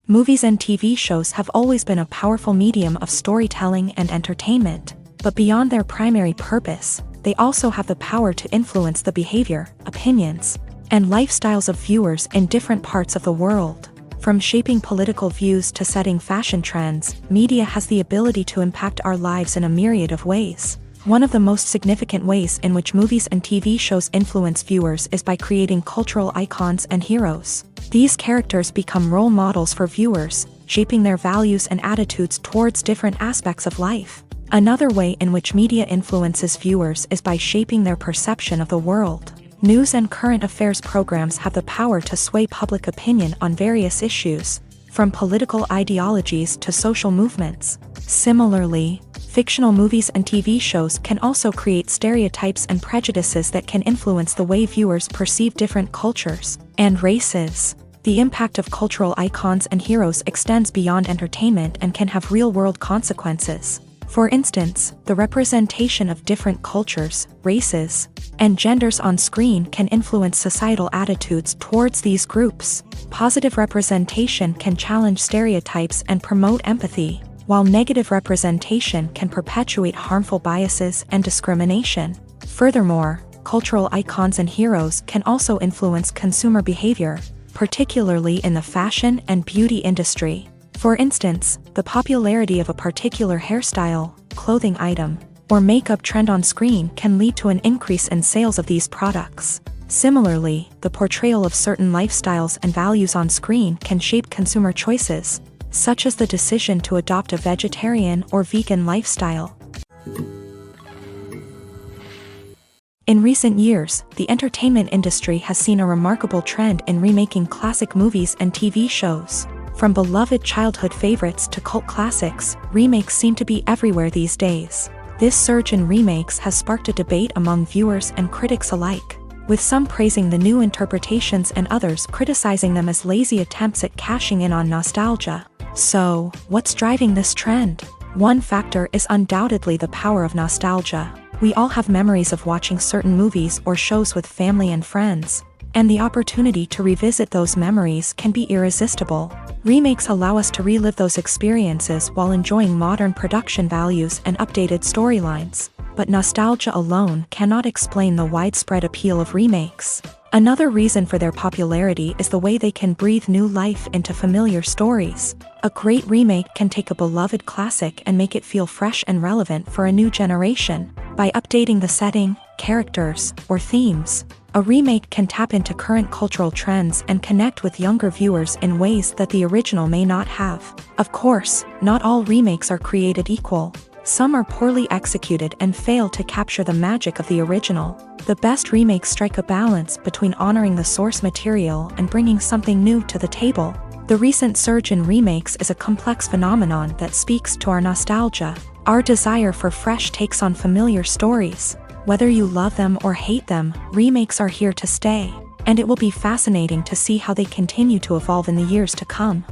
Movies and TV shows have always been a powerful medium of storytelling and entertainment, but beyond their primary purpose, they also have the power to influence the behavior, opinions, and lifestyles of viewers in different parts of the world. From shaping political views to setting fashion trends, media has the ability to impact our lives in a myriad of ways. One of the most significant ways in which movies and TV shows influence viewers is by creating cultural icons and heroes. These characters become role models for viewers, shaping their values and attitudes towards different aspects of life. Another way in which media influences viewers is by shaping their perception of the world. News and current affairs programs have the power to sway public opinion on various issues, from political ideologies to social movements. Similarly, fictional movies and TV shows can also create stereotypes and prejudices that can influence the way viewers perceive different cultures and races. The impact of cultural icons and heroes extends beyond entertainment and can have real-world consequences. For instance, the representation of different cultures, races, and genders on screen can influence societal attitudes towards these groups. Positive representation can challenge stereotypes and promote empathy, while negative representation can perpetuate harmful biases and discrimination. Furthermore, cultural icons and heroes can also influence consumer behavior, particularly in the fashion and beauty industry. For instance, the popularity of a particular hairstyle, clothing item, or makeup trend on screen can lead to an increase in sales of these products. Similarly, the portrayal of certain lifestyles and values on screen can shape consumer choices, such as the decision to adopt a vegetarian or vegan lifestyle. In recent years, the entertainment industry has seen a remarkable trend in remaking classic movies and TV shows. From beloved childhood favorites to cult classics, remakes seem to be everywhere these days. This surge in remakes has sparked a debate among viewers and critics alike, with some praising the new interpretations and others criticizing them as lazy attempts at cashing in on nostalgia. So, what's driving this trend? One factor is undoubtedly the power of nostalgia. We all have memories of watching certain movies or shows with family and friends, and the opportunity to revisit those memories can be irresistible. Remakes allow us to relive those experiences while enjoying modern production values and updated storylines, but nostalgia alone cannot explain the widespread appeal of remakes. Another reason for their popularity is the way they can breathe new life into familiar stories. A great remake can take a beloved classic and make it feel fresh and relevant for a new generation. By updating the setting, characters, or themes, a remake can tap into current cultural trends and connect with younger viewers in ways that the original may not have. Of course, not all remakes are created equal. Some are poorly executed and fail to capture the magic of the original. The best remakes strike a balance between honoring the source material and bringing something new to the table. The recent surge in remakes is a complex phenomenon that speaks to our nostalgia, our desire for fresh takes on familiar stories. Whether you love them or hate them, remakes are here to stay, and it will be fascinating to see how they continue to evolve in the years to come.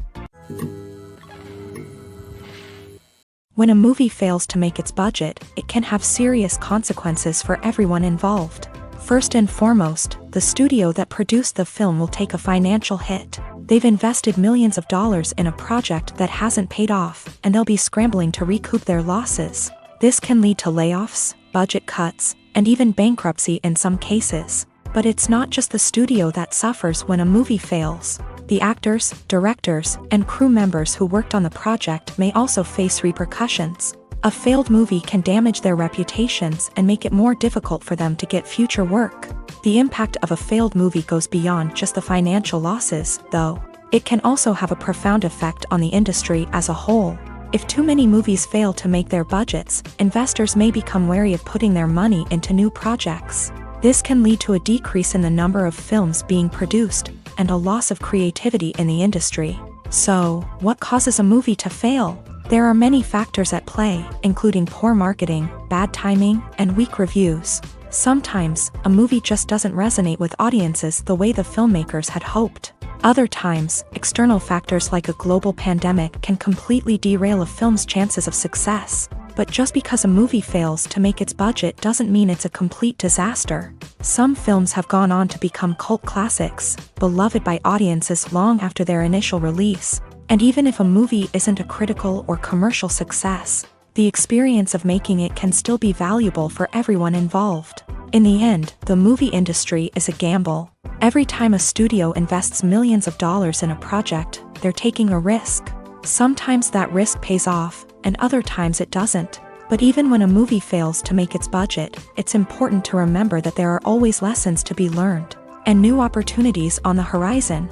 When a movie fails to make its budget, it can have serious consequences for everyone involved. First and foremost, the studio that produced the film will take a financial hit. They've invested millions of dollars in a project that hasn't paid off, and they'll be scrambling to recoup their losses. This can lead to layoffs, budget cuts, and even bankruptcy in some cases. But it's not just the studio that suffers when a movie fails. The actors, directors, and crew members who worked on the project may also face repercussions. A failed movie can damage their reputations and make it more difficult for them to get future work. The impact of a failed movie goes beyond just the financial losses, though. It can also have a profound effect on the industry as a whole. If too many movies fail to make their budgets, investors may become wary of putting their money into new projects. This can lead to a decrease in the number of films being produced, and a loss of creativity in the industry. So, what causes a movie to fail? There are many factors at play, including poor marketing, bad timing, and weak reviews. Sometimes, a movie just doesn't resonate with audiences the way the filmmakers had hoped. Other times, external factors like a global pandemic can completely derail a film's chances of success. But just because a movie fails to make its budget doesn't mean it's a complete disaster. Some films have gone on to become cult classics, beloved by audiences long after their initial release. And even if a movie isn't a critical or commercial success, the experience of making it can still be valuable for everyone involved. In the end, the movie industry is a gamble. Every time a studio invests millions of dollars in a project, they're taking a risk. Sometimes that risk pays off, and other times it doesn't. But even when a movie fails to make its budget, it's important to remember that there are always lessons to be learned, and new opportunities on the horizon.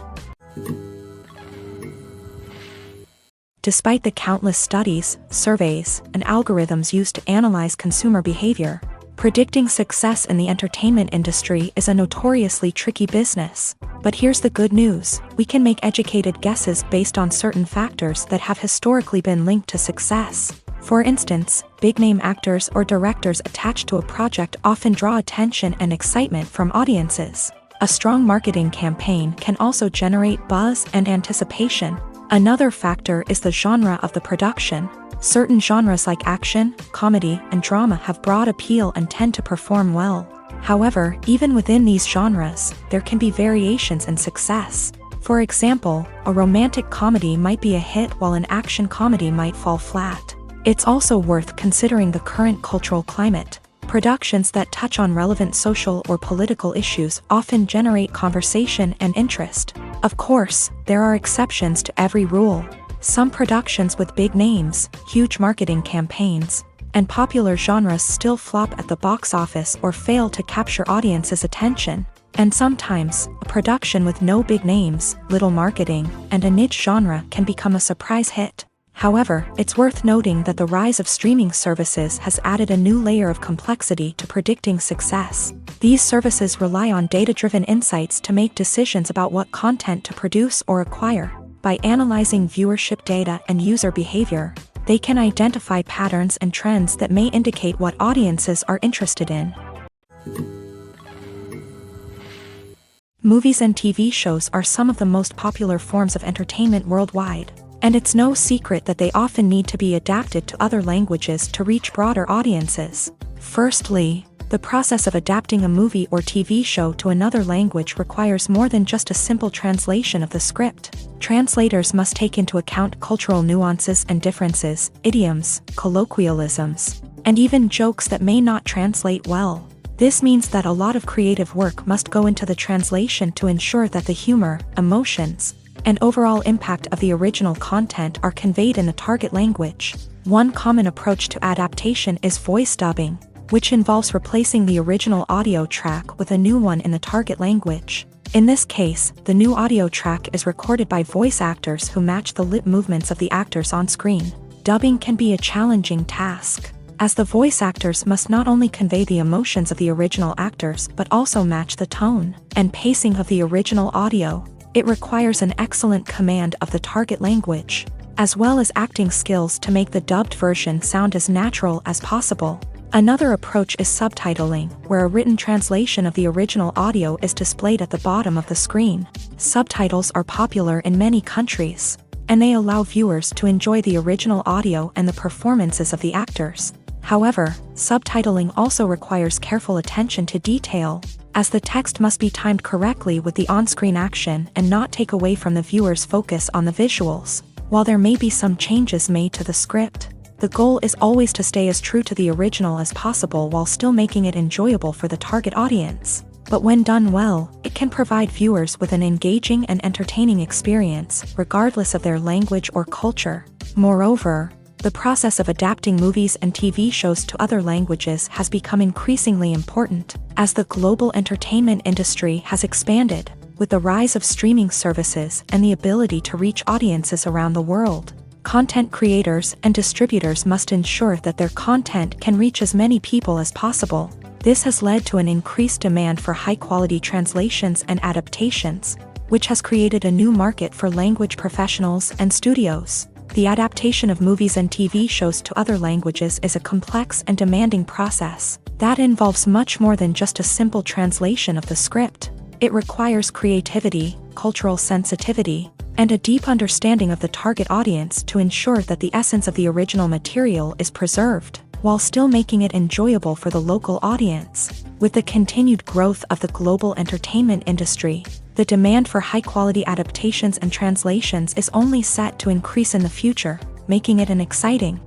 Despite the countless studies, surveys, and algorithms used to analyze consumer behavior, predicting success in the entertainment industry is a notoriously tricky business. But here's the good news: we can make educated guesses based on certain factors that have historically been linked to success. For instance, big-name actors or directors attached to a project often draw attention and excitement from audiences. A strong marketing campaign can also generate buzz and anticipation. Another factor is the genre of the production. Certain genres like action, comedy, and drama have broad appeal and tend to perform well. However, even within these genres, there can be variations in success. For example, a romantic comedy might be a hit while an action comedy might fall flat. It's also worth considering the current cultural climate. Productions that touch on relevant social or political issues often generate conversation and interest. Of course, there are exceptions to every rule. Some productions with big names, huge marketing campaigns, and popular genres still flop at the box office or fail to capture audiences' attention. And sometimes, a production with no big names, little marketing, and a niche genre can become a surprise hit. However, it's worth noting that the rise of streaming services has added a new layer of complexity to predicting success. These services rely on data-driven insights to make decisions about what content to produce or acquire. By analyzing viewership data and user behavior, they can identify patterns and trends that may indicate what audiences are interested in. Movies and TV shows are some of the most popular forms of entertainment worldwide, and it's no secret that they often need to be adapted to other languages to reach broader audiences. Firstly, the process of adapting a movie or TV show to another language requires more than just a simple translation of the script. Translators must take into account cultural nuances and differences, idioms, colloquialisms, and even jokes that may not translate well. This means that a lot of creative work must go into the translation to ensure that the humor, emotions, and overall impact of the original content are conveyed in the target language. One common approach to adaptation is voice dubbing, which involves replacing the original audio track with a new one in the target language. In this case, the new audio track is recorded by voice actors who match the lip movements of the actors on screen. Dubbing can be a challenging task, as the voice actors must not only convey the emotions of the original actors but also match the tone and pacing of the original audio. It requires an excellent command of the target language, as well as acting skills to make the dubbed version sound as natural as possible. Another approach is subtitling, where a written translation of the original audio is displayed at the bottom of the screen. Subtitles are popular in many countries, and they allow viewers to enjoy the original audio and the performances of the actors. However, subtitling also requires careful attention to detail, as the text must be timed correctly with the on-screen action and not take away from the viewer's focus on the visuals. While there may be some changes made to the script, the goal is always to stay as true to the original as possible while still making it enjoyable for the target audience. But when done well, it can provide viewers with an engaging and entertaining experience, regardless of their language or culture. Moreover, the process of adapting movies and TV shows to other languages has become increasingly important, as the global entertainment industry has expanded, with the rise of streaming services and the ability to reach audiences around the world. Content creators and distributors must ensure that their content can reach as many people as possible. This has led to an increased demand for high-quality translations and adaptations, which has created a new market for language professionals and studios. The adaptation of movies and TV shows to other languages is a complex and demanding process that involves much more than just a simple translation of the script. It requires creativity, cultural sensitivity, and a deep understanding of the target audience to ensure that the essence of the original material is preserved, while still making it enjoyable for the local audience. With the continued growth of the global entertainment industry, the demand for high-quality adaptations and translations is only set to increase in the future, making it an exciting.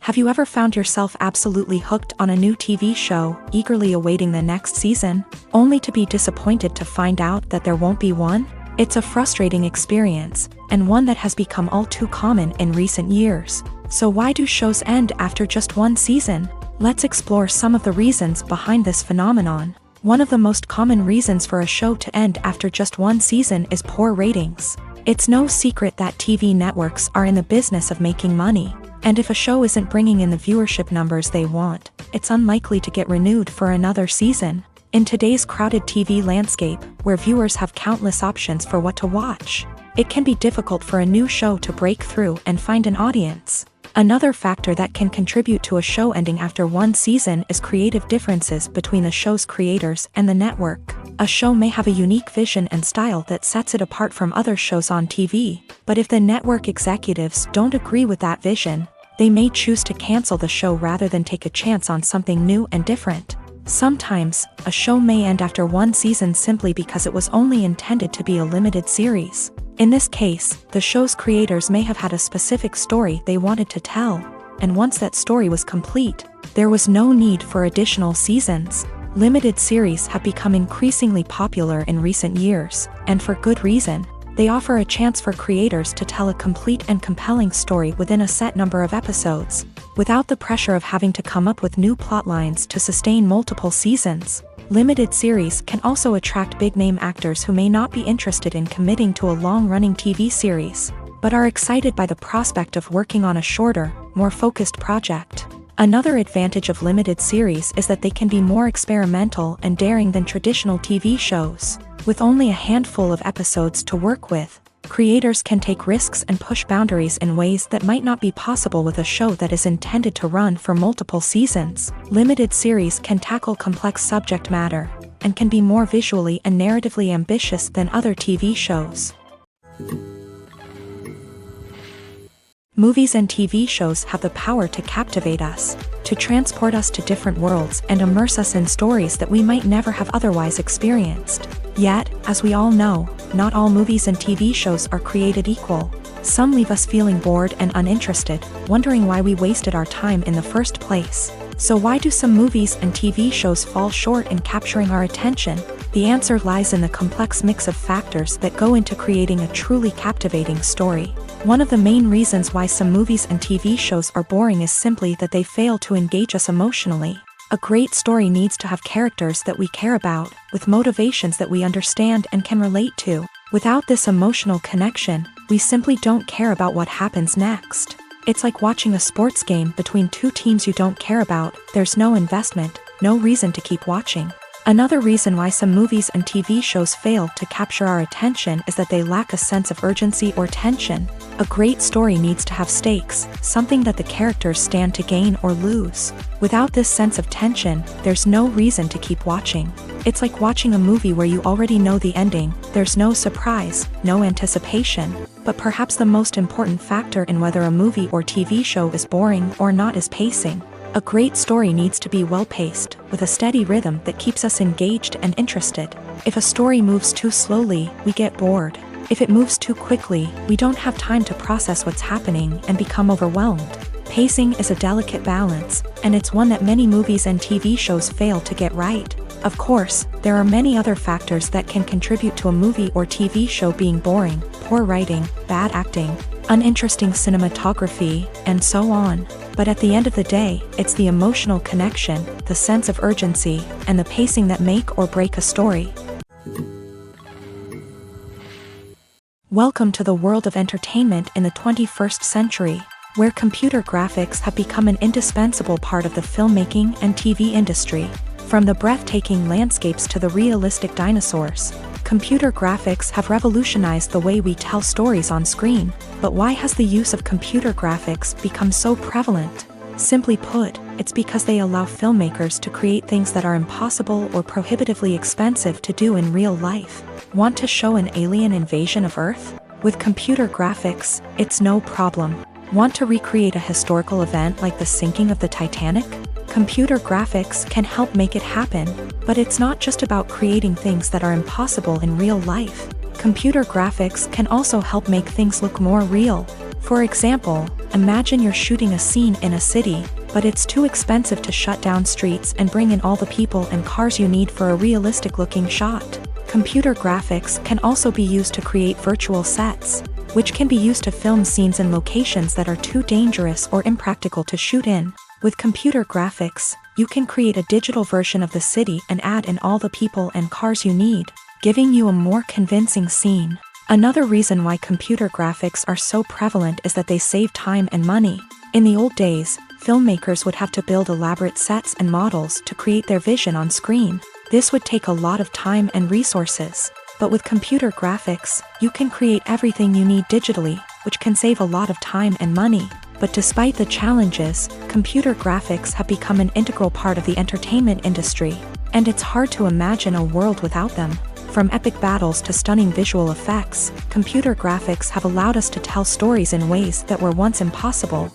Have you ever found yourself absolutely hooked on a new TV show, eagerly awaiting the next season, only to be disappointed to find out that there won't be one? It's a frustrating experience, and one that has become all too common in recent years. So why do shows end after just one season? Let's explore some of the reasons behind this phenomenon. One of the most common reasons for a show to end after just one season is poor ratings. It's no secret that TV networks are in the business of making money, and if a show isn't bringing in the viewership numbers they want, it's unlikely to get renewed for another season. In today's crowded TV landscape, where viewers have countless options for what to watch, it can be difficult for a new show to break through and find an audience. Another factor that can contribute to a show ending after one season is creative differences between the show's creators and the network. A show may have a unique vision and style that sets it apart from other shows on TV, but if the network executives don't agree with that vision, they may choose to cancel the show rather than take a chance on something new and different. Sometimes, a show may end after one season simply because it was only intended to be a limited series. In this case, the show's creators may have had a specific story they wanted to tell, and once that story was complete, there was no need for additional seasons. Limited series have become increasingly popular in recent years, and for good reason. They offer a chance for creators to tell a complete and compelling story within a set number of episodes, without the pressure of having to come up with new plotlines to sustain multiple seasons. Limited series can also attract big-name actors who may not be interested in committing to a long-running TV series, but are excited by the prospect of working on a shorter, more focused project. Another advantage of limited series is that they can be more experimental and daring than traditional TV shows. With only a handful of episodes to work with, creators can take risks and push boundaries in ways that might not be possible with a show that is intended to run for multiple seasons. Limited series can tackle complex subject matter, and can be more visually and narratively ambitious than other TV shows. Movies and TV shows have the power to captivate us, to transport us to different worlds and immerse us in stories that we might never have otherwise experienced. Yet, as we all know, not all movies and TV shows are created equal. Some leave us feeling bored and uninterested, wondering why we wasted our time in the first place. So why do some movies and TV shows fall short in capturing our attention? The answer lies in the complex mix of factors that go into creating a truly captivating story. One of the main reasons why some movies and TV shows are boring is simply that they fail to engage us emotionally. A great story needs to have characters that we care about, with motivations that we understand and can relate to. Without this emotional connection, we simply don't care about what happens next. It's like watching a sports game between two teams you don't care about. There's no investment, no reason to keep watching. Another reason why some movies and TV shows fail to capture our attention is that they lack a sense of urgency or tension. A great story needs to have stakes, something that the characters stand to gain or lose. Without this sense of tension, there's no reason to keep watching. It's like watching a movie where you already know the ending. There's no surprise, no anticipation. But perhaps the most important factor in whether a movie or TV show is boring or not is pacing. A great story needs to be well-paced, with a steady rhythm that keeps us engaged and interested. If a story moves too slowly, we get bored. If it moves too quickly, we don't have time to process what's happening and become overwhelmed. Pacing is a delicate balance, and it's one that many movies and TV shows fail to get right. Of course, there are many other factors that can contribute to a movie or TV show being boring: poor writing, bad acting, uninteresting cinematography, and so on. But at the end of the day, it's the emotional connection, the sense of urgency, and the pacing that make or break a story. Welcome to the world of entertainment in the 21st century, where computer graphics have become an indispensable part of the filmmaking and TV industry. From the breathtaking landscapes to the realistic dinosaurs, computer graphics have revolutionized the way we tell stories on screen. But why has the use of computer graphics become so prevalent? Simply put, it's because they allow filmmakers to create things that are impossible or prohibitively expensive to do in real life. Want to show an alien invasion of Earth? With computer graphics, it's no problem. Want to recreate a historical event like the sinking of the Titanic? Computer graphics can help make it happen, but it's not just about creating things that are impossible in real life. Computer graphics can also help make things look more real. For example, imagine you're shooting a scene in a city, but it's too expensive to shut down streets and bring in all the people and cars you need for a realistic-looking shot. Computer graphics can also be used to create virtual sets, which can be used to film scenes in locations that are too dangerous or impractical to shoot in. With computer graphics, you can create a digital version of the city and add in all the people and cars you need, giving you a more convincing scene. Another reason why computer graphics are so prevalent is that they save time and money. In the old days, filmmakers would have to build elaborate sets and models to create their vision on screen. This would take a lot of time and resources. But with computer graphics, you can create everything you need digitally, which can save a lot of time and money. But despite the challenges, computer graphics have become an integral part of the entertainment industry. and it's hard to imagine a world without them. From epic battles to stunning visual effects, computer graphics have allowed us to tell stories in ways that were once impossible.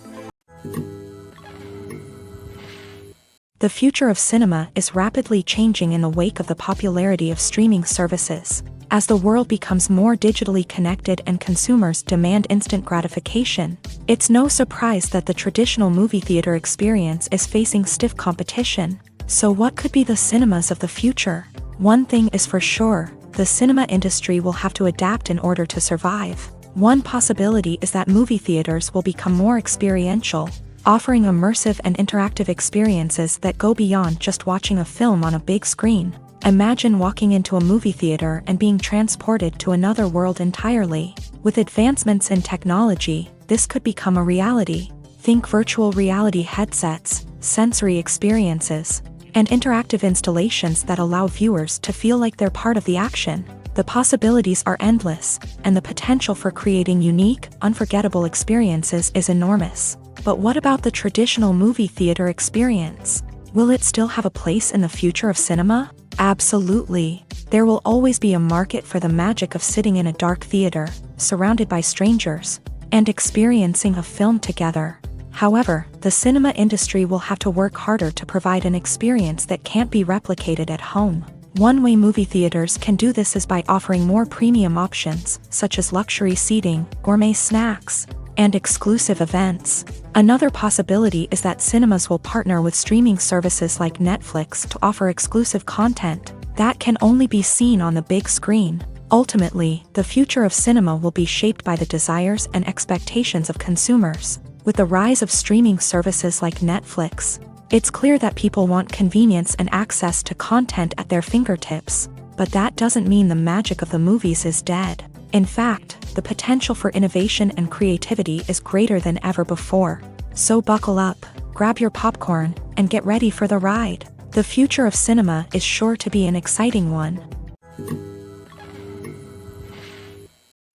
The future of cinema is rapidly changing in the wake of the popularity of streaming services. As the world becomes more digitally connected and consumers demand instant gratification, it's no surprise that the traditional movie theater experience is facing stiff competition. So what could be the cinemas of the future? One thing is for sure, the cinema industry will have to adapt in order to survive. One possibility is that movie theaters will become more experiential, offering immersive and interactive experiences that go beyond just watching a film on a big screen. Imagine walking into a movie theater and being transported to another world entirely. With advancements in technology, this could become a reality. Think virtual reality headsets, sensory experiences, and interactive installations that allow viewers to feel like they're part of the action. The possibilities are endless, and the potential for creating unique, unforgettable experiences is enormous. But what about the traditional movie theater experience? Will it still have a place in the future of cinema? Absolutely. There will always be a market for the magic of sitting in a dark theater, surrounded by strangers, and experiencing a film together. However, the cinema industry will have to work harder to provide an experience that can't be replicated at home. One way movie theaters can do this is by offering more premium options, such as luxury seating, gourmet snacks, and exclusive events. Another possibility is that cinemas will partner with streaming services like Netflix to offer exclusive content that can only be seen on the big screen. Ultimately, the future of cinema will be shaped by the desires and expectations of consumers. With the rise of streaming services like Netflix, it's clear that people want convenience and access to content at their fingertips. But that doesn't mean the magic of the movies is dead. In fact, the potential for innovation and creativity is greater than ever before. So buckle up, grab your popcorn, and get ready for the ride. The future of cinema is sure to be an exciting one.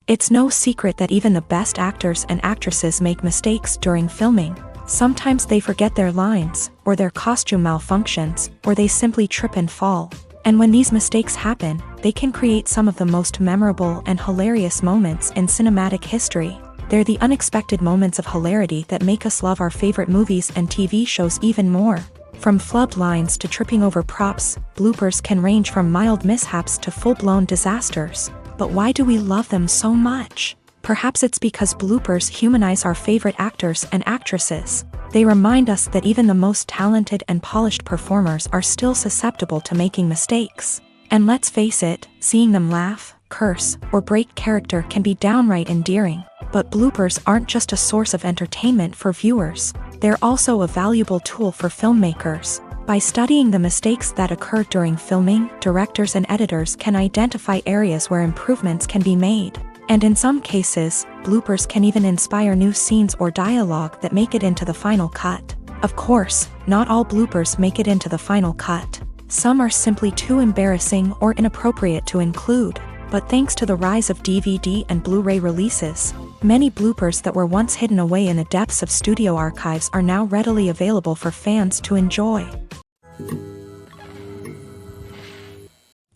It's no secret that even the best actors and actresses make mistakes during filming. Sometimes they forget their lines, or their costume malfunctions, or they simply trip and fall. And when these mistakes happen, they can create some of the most memorable and hilarious moments in cinematic history. They're the unexpected moments of hilarity that make us love our favorite movies and TV shows even more. From flubbed lines to tripping over props, bloopers can range from mild mishaps to full-blown disasters. But why do we love them so much? Perhaps it's because bloopers humanize our favorite actors and actresses. They remind us that even the most talented and polished performers are still susceptible to making mistakes. And let's face it, seeing them laugh, curse, or break character can be downright endearing. But bloopers aren't just a source of entertainment for viewers. They're also a valuable tool for filmmakers. By studying the mistakes that occur during filming, directors and editors can identify areas where improvements can be made. And in some cases, bloopers can even inspire new scenes or dialogue that make it into the final cut. Of course, not all bloopers make it into the final cut. Some are simply too embarrassing or inappropriate to include. But thanks to the rise of DVD and Blu-ray releases, many bloopers that were once hidden away in the depths of studio archives are now readily available for fans to enjoy.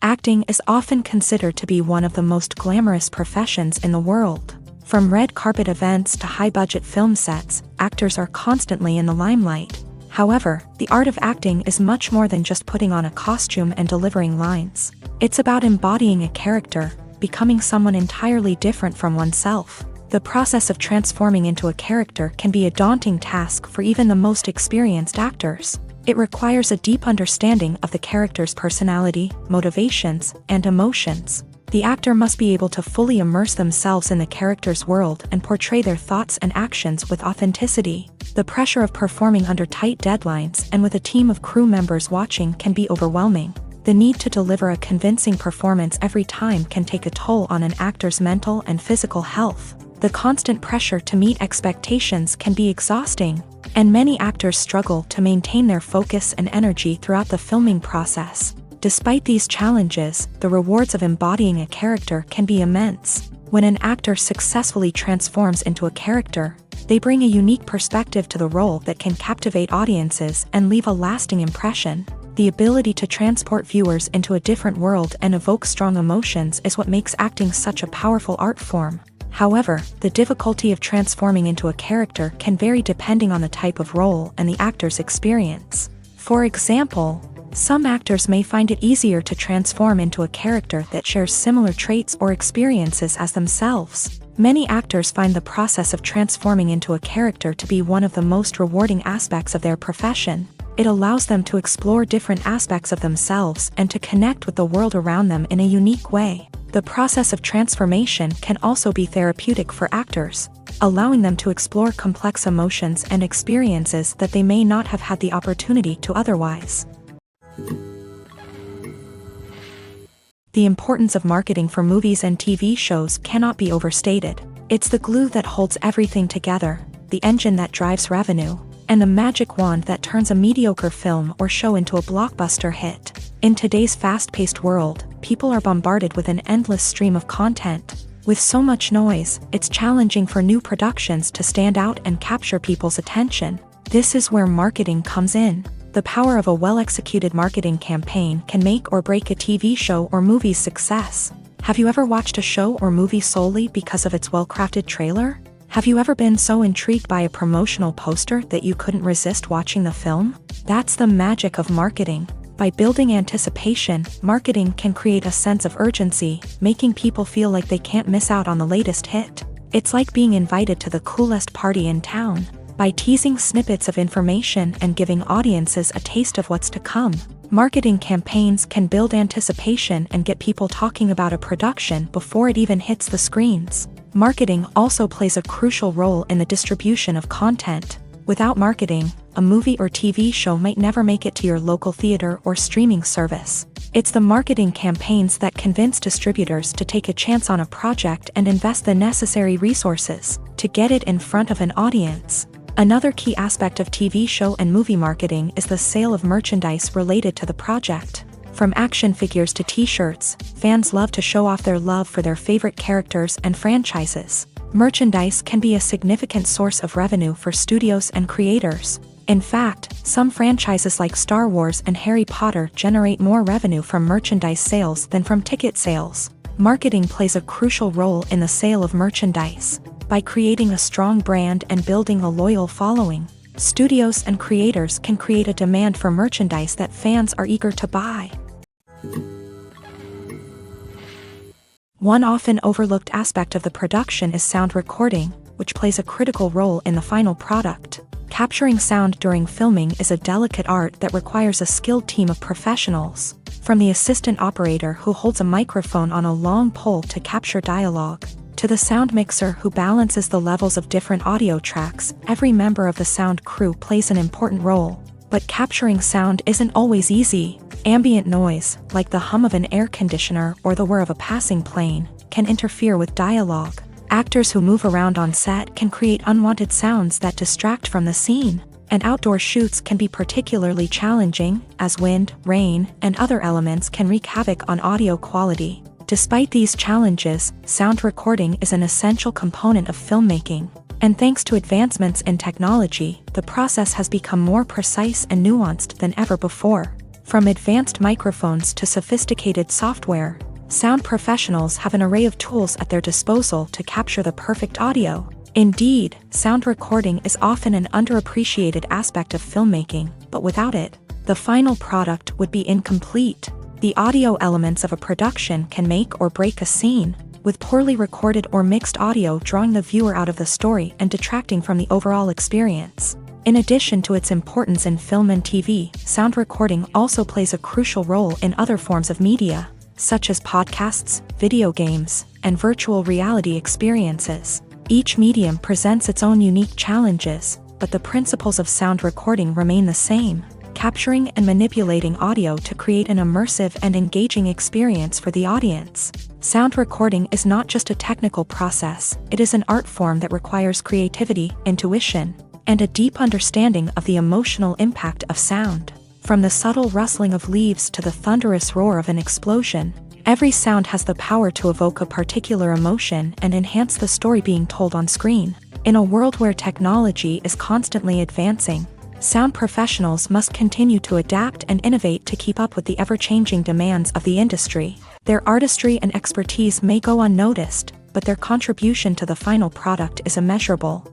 Acting is often considered to be one of the most glamorous professions in the world. From red carpet events to high-budget film sets, actors are constantly in the limelight. However, the art of acting is much more than just putting on a costume and delivering lines. It's about embodying a character, becoming someone entirely different from oneself. The process of transforming into a character can be a daunting task for even the most experienced actors. It requires a deep understanding of the character's personality, motivations, and emotions. The actor must be able to fully immerse themselves in the character's world and portray their thoughts and actions with authenticity. The pressure of performing under tight deadlines and with a team of crew members watching can be overwhelming. The need to deliver a convincing performance every time can take a toll on an actor's mental and physical health. The constant pressure to meet expectations can be exhausting, and many actors struggle to maintain their focus and energy throughout the filming process. Despite these challenges, the rewards of embodying a character can be immense. When an actor successfully transforms into a character, they bring a unique perspective to the role that can captivate audiences and leave a lasting impression. The ability to transport viewers into a different world and evoke strong emotions is what makes acting such a powerful art form. However, the difficulty of transforming into a character can vary depending on the type of role and the actor's experience. For example, some actors may find it easier to transform into a character that shares similar traits or experiences as themselves. Many actors find the process of transforming into a character to be one of the most rewarding aspects of their profession. It allows them to explore different aspects of themselves and to connect with the world around them in a unique way. The process of transformation can also be therapeutic for actors, allowing them to explore complex emotions and experiences that they may not have had the opportunity to otherwise. The importance of marketing for movies and TV shows cannot be overstated. It's the glue that holds everything together, the engine that drives revenue, and the magic wand that turns a mediocre film or show into a blockbuster hit. In today's fast-paced world, people are bombarded with an endless stream of content. With so much noise, it's challenging for new productions to stand out and capture people's attention. This is where marketing comes in. The power of a well-executed marketing campaign can make or break a TV show or movie's success. Have you ever watched a show or movie solely because of its well-crafted trailer? Have you ever been so intrigued by a promotional poster that you couldn't resist watching the film? That's the magic of marketing. By building anticipation, marketing can create a sense of urgency, making people feel like they can't miss out on the latest hit. It's like being invited to the coolest party in town. By teasing snippets of information and giving audiences a taste of what's to come, marketing campaigns can build anticipation and get people talking about a production before it even hits the screens. Marketing also plays a crucial role in the distribution of content. Without marketing, a movie or TV show might never make it to your local theater or streaming service. It's the marketing campaigns that convince distributors to take a chance on a project and invest the necessary resources to get it in front of an audience. Another key aspect of TV show and movie marketing is the sale of merchandise related to the project. From action figures to t-shirts, fans love to show off their love for their favorite characters and franchises. Merchandise can be a significant source of revenue for studios and creators. In fact, some franchises like Star Wars and Harry Potter generate more revenue from merchandise sales than from ticket sales. Marketing plays a crucial role in the sale of merchandise. By creating a strong brand and building a loyal following, studios and creators can create a demand for merchandise that fans are eager to buy. One often overlooked aspect of the production is sound recording, which plays a critical role in the final product. Capturing sound during filming is a delicate art that requires a skilled team of professionals. From the assistant operator who holds a microphone on a long pole to capture dialogue, to the sound mixer who balances the levels of different audio tracks, every member of the sound crew plays an important role. But capturing sound isn't always easy. Ambient noise, like the hum of an air conditioner or the whir of a passing plane, can interfere with dialogue. Actors who move around on set can create unwanted sounds that distract from the scene. And outdoor shoots can be particularly challenging, as wind, rain, and other elements can wreak havoc on audio quality. Despite these challenges, sound recording is an essential component of filmmaking. And thanks to advancements in technology, the process has become more precise and nuanced than ever before. From advanced microphones to sophisticated software, sound professionals have an array of tools at their disposal to capture the perfect audio. Indeed, sound recording is often an underappreciated aspect of filmmaking, but without it, the final product would be incomplete. The audio elements of a production can make or break a scene, with poorly recorded or mixed audio drawing the viewer out of the story and detracting from the overall experience. In addition to its importance in film and TV, sound recording also plays a crucial role in other forms of media, such as podcasts, video games, and virtual reality experiences. Each medium presents its own unique challenges, but the principles of sound recording remain the same: capturing and manipulating audio to create an immersive and engaging experience for the audience. Sound recording is not just a technical process, it is an art form that requires creativity, intuition, and a deep understanding of the emotional impact of sound. From the subtle rustling of leaves to the thunderous roar of an explosion, every sound has the power to evoke a particular emotion and enhance the story being told on screen. In a world where technology is constantly advancing, Sound professionals must continue to adapt and innovate to keep up with the ever-changing demands of the industry. Their artistry and expertise may go unnoticed, but their contribution to the final product is immeasurable.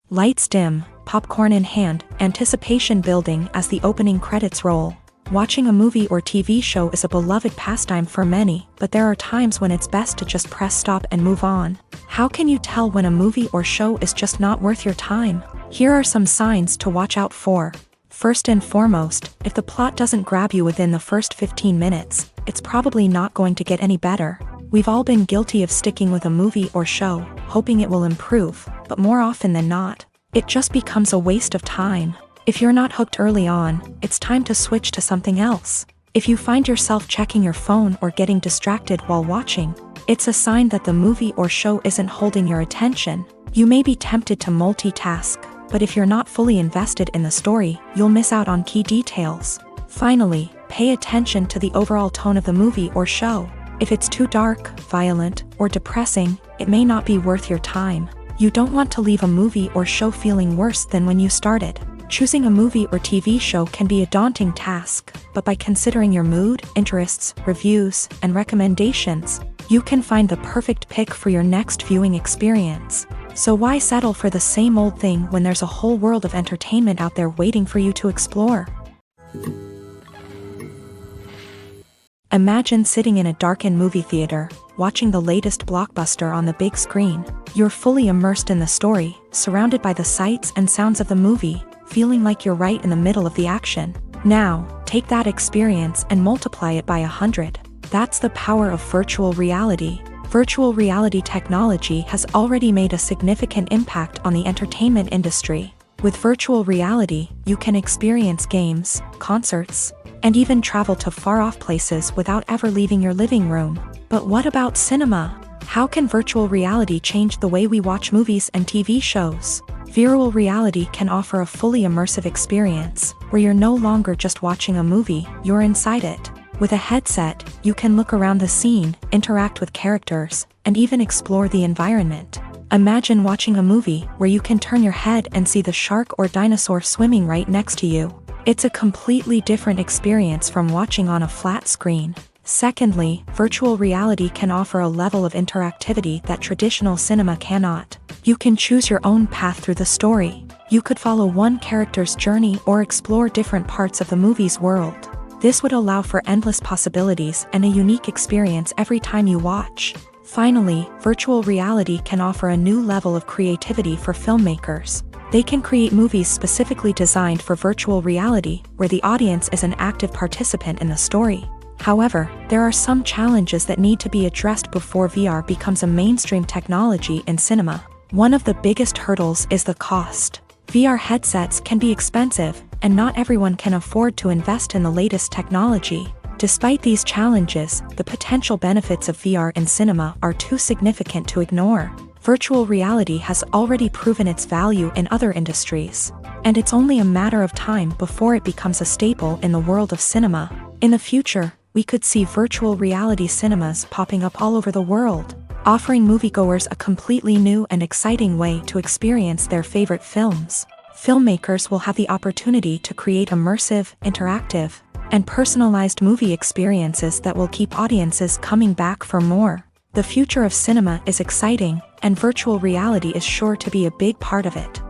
Lights dim, popcorn in hand, anticipation building as the opening credits roll. Watching a movie or TV show is a beloved pastime for many, but there are times when it's best to just press stop and move on. How can you tell when a movie or show is just not worth your time? Here are some signs to watch out for. First and foremost, if the plot doesn't grab you within the first 15 minutes, it's probably not going to get any better. We've all been guilty of sticking with a movie or show, hoping it will improve, but more often than not, it just becomes a waste of time. If you're not hooked early on, it's time to switch to something else. If you find yourself checking your phone or getting distracted while watching, it's a sign that the movie or show isn't holding your attention. You may be tempted to multitask, but if you're not fully invested in the story, you'll miss out on key details. Finally, pay attention to the overall tone of the movie or show. If it's too dark, violent, or depressing, it may not be worth your time. You don't want to leave a movie or show feeling worse than when you started. Choosing a movie or TV show can be a daunting task, but by considering your mood, interests, reviews, and recommendations, you can find the perfect pick for your next viewing experience. So why settle for the same old thing when there's a whole world of entertainment out there waiting for you to explore? Imagine sitting in a darkened movie theater, watching the latest blockbuster on the big screen. You're fully immersed in the story, surrounded by the sights and sounds of the movie, feeling like you're right in the middle of the action. Now, take that experience and multiply it by 100. That's the power of virtual reality. Virtual reality technology has already made a significant impact on the entertainment industry. With virtual reality, you can experience games, concerts, and even travel to far-off places without ever leaving your living room. But what about cinema? How can virtual reality change the way we watch movies and TV shows? Virtual reality can offer a fully immersive experience, where you're no longer just watching a movie, you're inside it. With a headset, you can look around the scene, interact with characters, and even explore the environment. Imagine watching a movie where you can turn your head and see the shark or dinosaur swimming right next to you. It's a completely different experience from watching on a flat screen. Secondly, virtual reality can offer a level of interactivity that traditional cinema cannot. You can choose your own path through the story. You could follow one character's journey or explore different parts of the movie's world. This would allow for endless possibilities and a unique experience every time you watch. Finally, virtual reality can offer a new level of creativity for filmmakers. They can create movies specifically designed for virtual reality, where the audience is an active participant in the story. However, there are some challenges that need to be addressed before VR becomes a mainstream technology in cinema. One of the biggest hurdles is the cost. VR headsets can be expensive, and not everyone can afford to invest in the latest technology. Despite these challenges, the potential benefits of VR in cinema are too significant to ignore. Virtual reality has already proven its value in other industries, and it's only a matter of time before it becomes a staple in the world of cinema. In the future, we could see virtual reality cinemas popping up all over the world, offering moviegoers a completely new and exciting way to experience their favorite films. Filmmakers will have the opportunity to create immersive, interactive, and personalized movie experiences that will keep audiences coming back for more. The future of cinema is exciting, and virtual reality is sure to be a big part of it.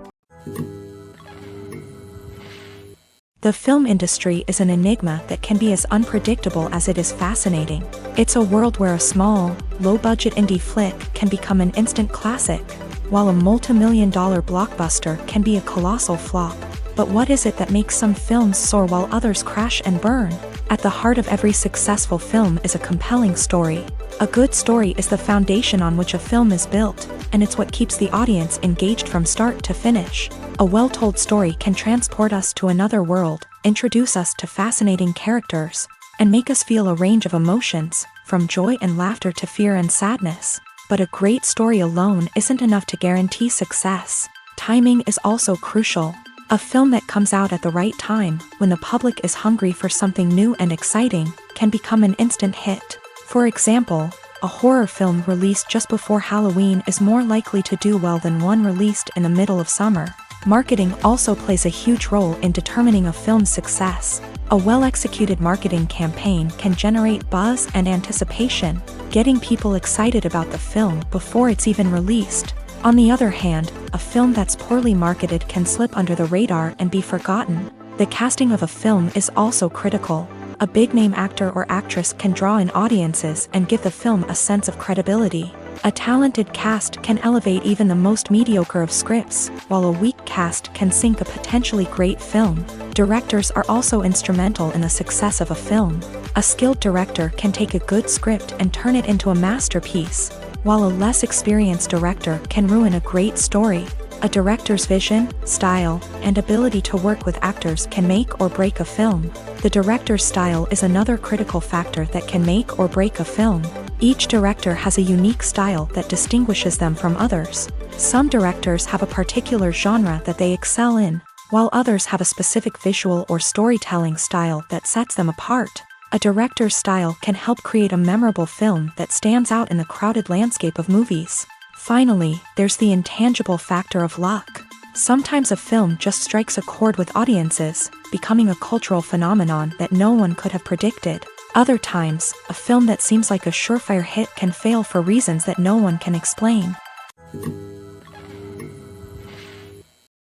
The film industry is an enigma that can be as unpredictable as it is fascinating. It's a world where a small, low-budget indie flick can become an instant classic, while a multi-million-dollar blockbuster can be a colossal flop. But what is it that makes some films soar while others crash and burn? At the heart of every successful film is a compelling story. A good story is the foundation on which a film is built, and it's what keeps the audience engaged from start to finish. A well-told story can transport us to another world, introduce us to fascinating characters, and make us feel a range of emotions, from joy and laughter to fear and sadness. But a great story alone isn't enough to guarantee success. Timing is also crucial. A film that comes out at the right time, when the public is hungry for something new and exciting, can become an instant hit. For example, A horror film released just before Halloween is more likely to do well than one released in the middle of summer. Marketing also plays a huge role in determining a film's success. A well-executed marketing campaign can generate buzz and anticipation, getting people excited about the film before it's even released. On the other hand, a film that's poorly marketed can slip under the radar and be forgotten. The casting of a film is also critical. A big-name actor or actress can draw in audiences and give the film a sense of credibility. A talented cast can elevate even the most mediocre of scripts, while a weak cast can sink a potentially great film. Directors are also instrumental in the success of a film. A skilled director can take a good script and turn it into a masterpiece, while a less experienced director can ruin a great story. A director's vision, style, and ability to work with actors can make or break a film. The director's style is another critical factor that can make or break a film. Each director has a unique style that distinguishes them from others. Some directors have a particular genre that they excel in, while others have a specific visual or storytelling style that sets them apart. A director's style can help create a memorable film that stands out in the crowded landscape of movies. Finally, there's the intangible factor of luck. Sometimes a film just strikes a chord with audiences, becoming a cultural phenomenon that no one could have predicted. Other times, a film that seems like a surefire hit can fail for reasons that no one can explain.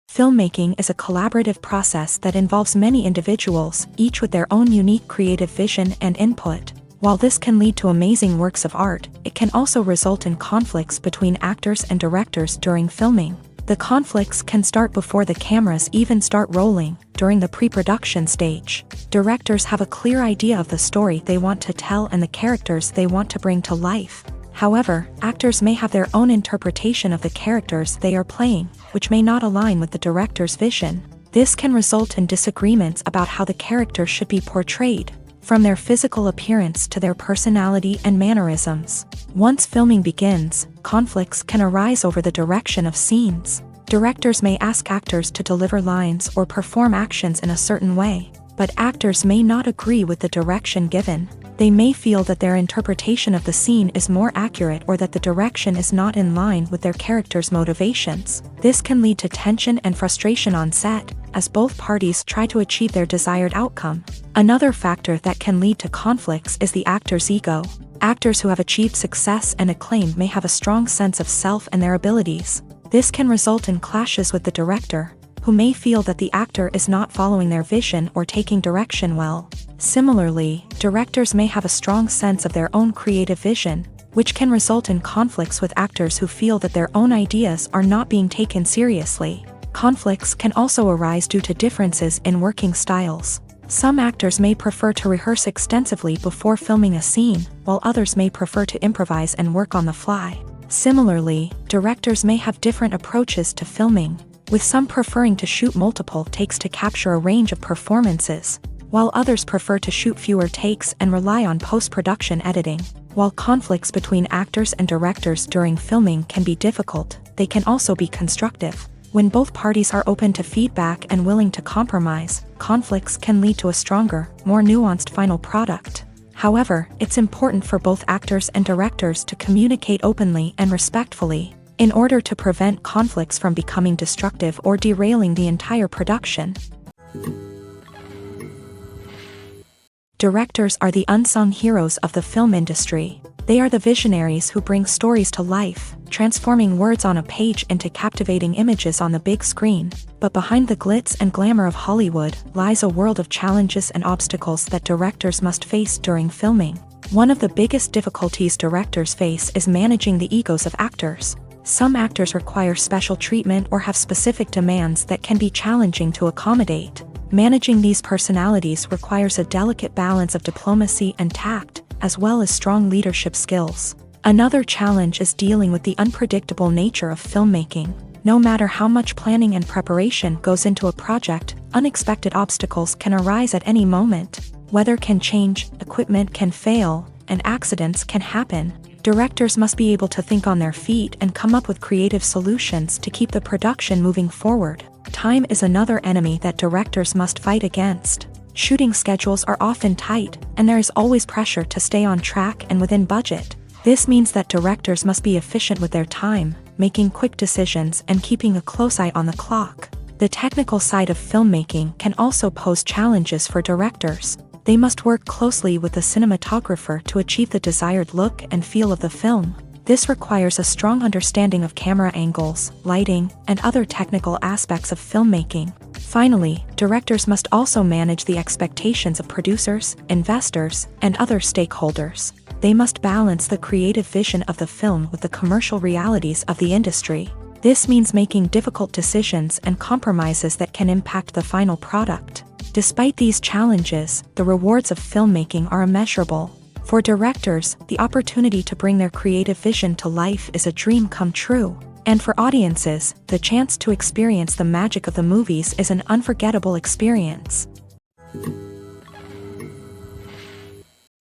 Filmmaking is a collaborative process that involves many individuals, each with their own unique creative vision and input. While this can lead to amazing works of art, it can also result in conflicts between actors and directors during filming. The conflicts can start before the cameras even start rolling, during the pre-production stage. Directors have a clear idea of the story they want to tell and the characters they want to bring to life. However, actors may have their own interpretation of the characters they are playing, which may not align with the director's vision. This can result in disagreements about how the character should be portrayed, from their physical appearance to their personality and mannerisms. Once filming begins, conflicts can arise over the direction of scenes. Directors may ask actors to deliver lines or perform actions in a certain way, but actors may not agree with the direction given. They may feel that their interpretation of the scene is more accurate or that the direction is not in line with their character's motivations. This can lead to tension and frustration on set, as both parties try to achieve their desired outcome. Another factor that can lead to conflicts is the actor's ego. Actors who have achieved success and acclaim may have a strong sense of self and their abilities. This can result in clashes with the director, who may feel that the actor is not following their vision or taking direction well. Similarly, directors may have a strong sense of their own creative vision, which can result in conflicts with actors who feel that their own ideas are not being taken seriously. Conflicts can also arise due to differences in working styles. Some actors may prefer to rehearse extensively before filming a scene, while others may prefer to improvise and work on the fly. Similarly, directors may have different approaches to filming, with some preferring to shoot multiple takes to capture a range of performances, while others prefer to shoot fewer takes and rely on post-production editing. While conflicts between actors and directors during filming can be difficult, they can also be constructive. When both parties are open to feedback and willing to compromise, conflicts can lead to a stronger, more nuanced final product. However, it's important for both actors and directors to communicate openly and respectfully, in order to prevent conflicts from becoming destructive or derailing the entire production. Directors are the unsung heroes of the film industry. They are the visionaries who bring stories to life, transforming words on a page into captivating images on the big screen. But behind the glitz and glamour of Hollywood lies a world of challenges and obstacles that directors must face during filming. One of the biggest difficulties directors face is managing the egos of actors. Some actors require special treatment or have specific demands that can be challenging to accommodate. Managing these personalities requires a delicate balance of diplomacy and tact, as well as strong leadership skills. Another challenge is dealing with the unpredictable nature of filmmaking. No matter how much planning and preparation goes into a project, unexpected obstacles can arise at any moment. Weather can change, equipment can fail, and accidents can happen. Directors must be able to think on their feet and come up with creative solutions to keep the production moving forward. Time is another enemy that directors must fight against. Shooting schedules are often tight, and there is always pressure to stay on track and within budget. This means that directors must be efficient with their time, making quick decisions and keeping a close eye on the clock. The technical side of filmmaking can also pose challenges for directors. They must work closely with the cinematographer to achieve the desired look and feel of the film. This requires a strong understanding of camera angles, lighting, and other technical aspects of filmmaking. Finally, directors must also manage the expectations of producers, investors, and other stakeholders. They must balance the creative vision of the film with the commercial realities of the industry. This means making difficult decisions and compromises that can impact the final product. Despite these challenges, the rewards of filmmaking are immeasurable. For directors, the opportunity to bring their creative vision to life is a dream come true. And for audiences, the chance to experience the magic of the movies is an unforgettable experience.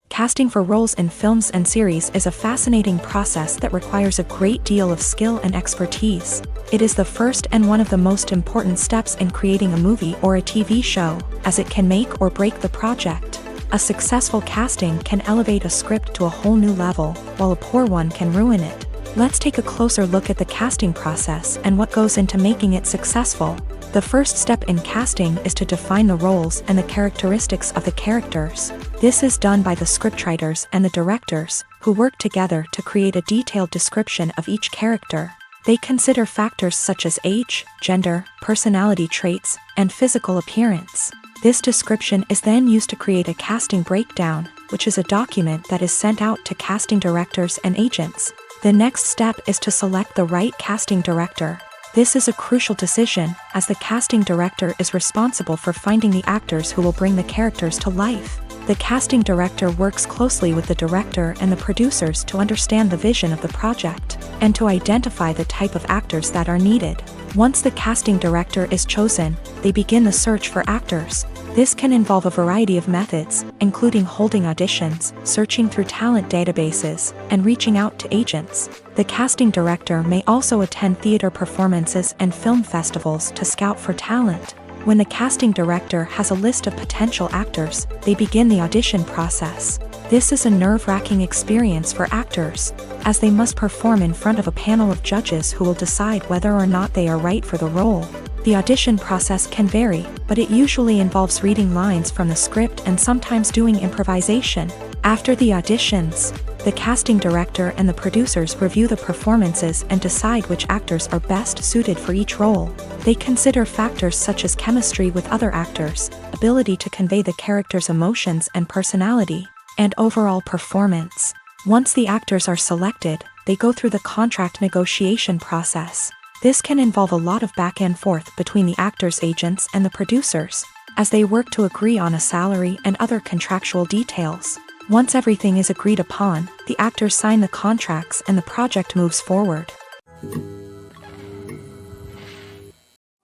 Casting for roles in films and series is a fascinating process that requires a great deal of skill and expertise. It is the first and one of the most important steps in creating a movie or a TV show, as it can make or break the project. A successful casting can elevate a script to a whole new level, while a poor one can ruin it. Let's take a closer look at the casting process and what goes into making it successful. The first step in casting is to define the roles and the characteristics of the characters. This is done by the scriptwriters and the directors, who work together to create a detailed description of each character. They consider factors such as age, gender, personality traits, and physical appearance. This description is then used to create a casting breakdown, which is a document that is sent out to casting directors and agents. The next step is to select the right casting director. This is a crucial decision, as the casting director is responsible for finding the actors who will bring the characters to life. The casting director works closely with the director and the producers to understand the vision of the project, and to identify the type of actors that are needed. Once the casting director is chosen, they begin the search for actors. This can involve a variety of methods, including holding auditions, searching through talent databases, and reaching out to agents. The casting director may also attend theater performances and film festivals to scout for talent. When the casting director has a list of potential actors, they begin the audition process. This is a nerve-wracking experience for actors, as they must perform in front of a panel of judges who will decide whether or not they are right for the role. The audition process can vary, but it usually involves reading lines from the script and sometimes doing improvisation. After the auditions, the casting director and the producers review the performances and decide which actors are best suited for each role. They consider factors such as chemistry with other actors, ability to convey the character's emotions and personality, and overall performance. Once the actors are selected, they go through the contract negotiation process. This can involve a lot of back and forth between the actors' agents and the producers, as they work to agree on a salary and other contractual details. Once everything is agreed upon, the actors sign the contracts and the project moves forward.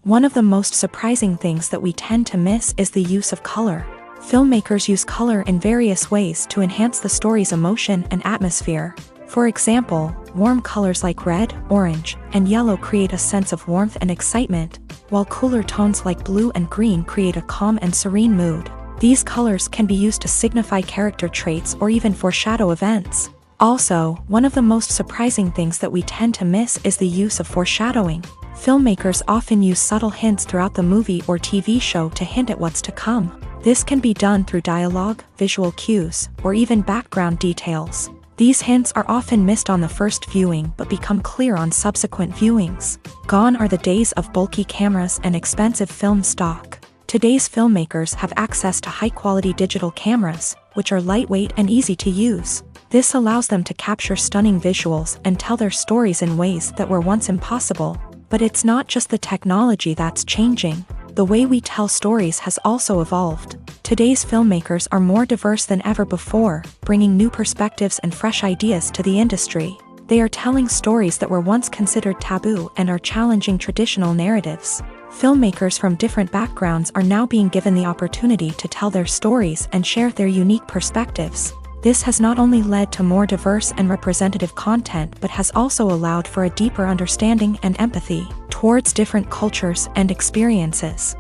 One of the most surprising things that we tend to miss is the use of color. Filmmakers use color in various ways to enhance the story's emotion and atmosphere. For example, warm colors like red, orange, and yellow create a sense of warmth and excitement, while cooler tones like blue and green create a calm and serene mood. These colors can be used to signify character traits or even foreshadow events. Also, one of the most surprising things that we tend to miss is the use of foreshadowing. Filmmakers often use subtle hints throughout the movie or TV show to hint at what's to come. This can be done through dialogue, visual cues, or even background details. These hints are often missed on the first viewing but become clear on subsequent viewings. Gone are the days of bulky cameras and expensive film stock. Today's filmmakers have access to high-quality digital cameras, which are lightweight and easy to use. This allows them to capture stunning visuals and tell their stories in ways that were once impossible. But it's not just the technology that's changing. The way we tell stories has also evolved. Today's filmmakers are more diverse than ever before, bringing new perspectives and fresh ideas to the industry. They are telling stories that were once considered taboo and are challenging traditional narratives. Filmmakers from different backgrounds are now being given the opportunity to tell their stories and share their unique perspectives. This has not only led to more diverse and representative content but has also allowed for a deeper understanding and empathy towards different cultures and experiences.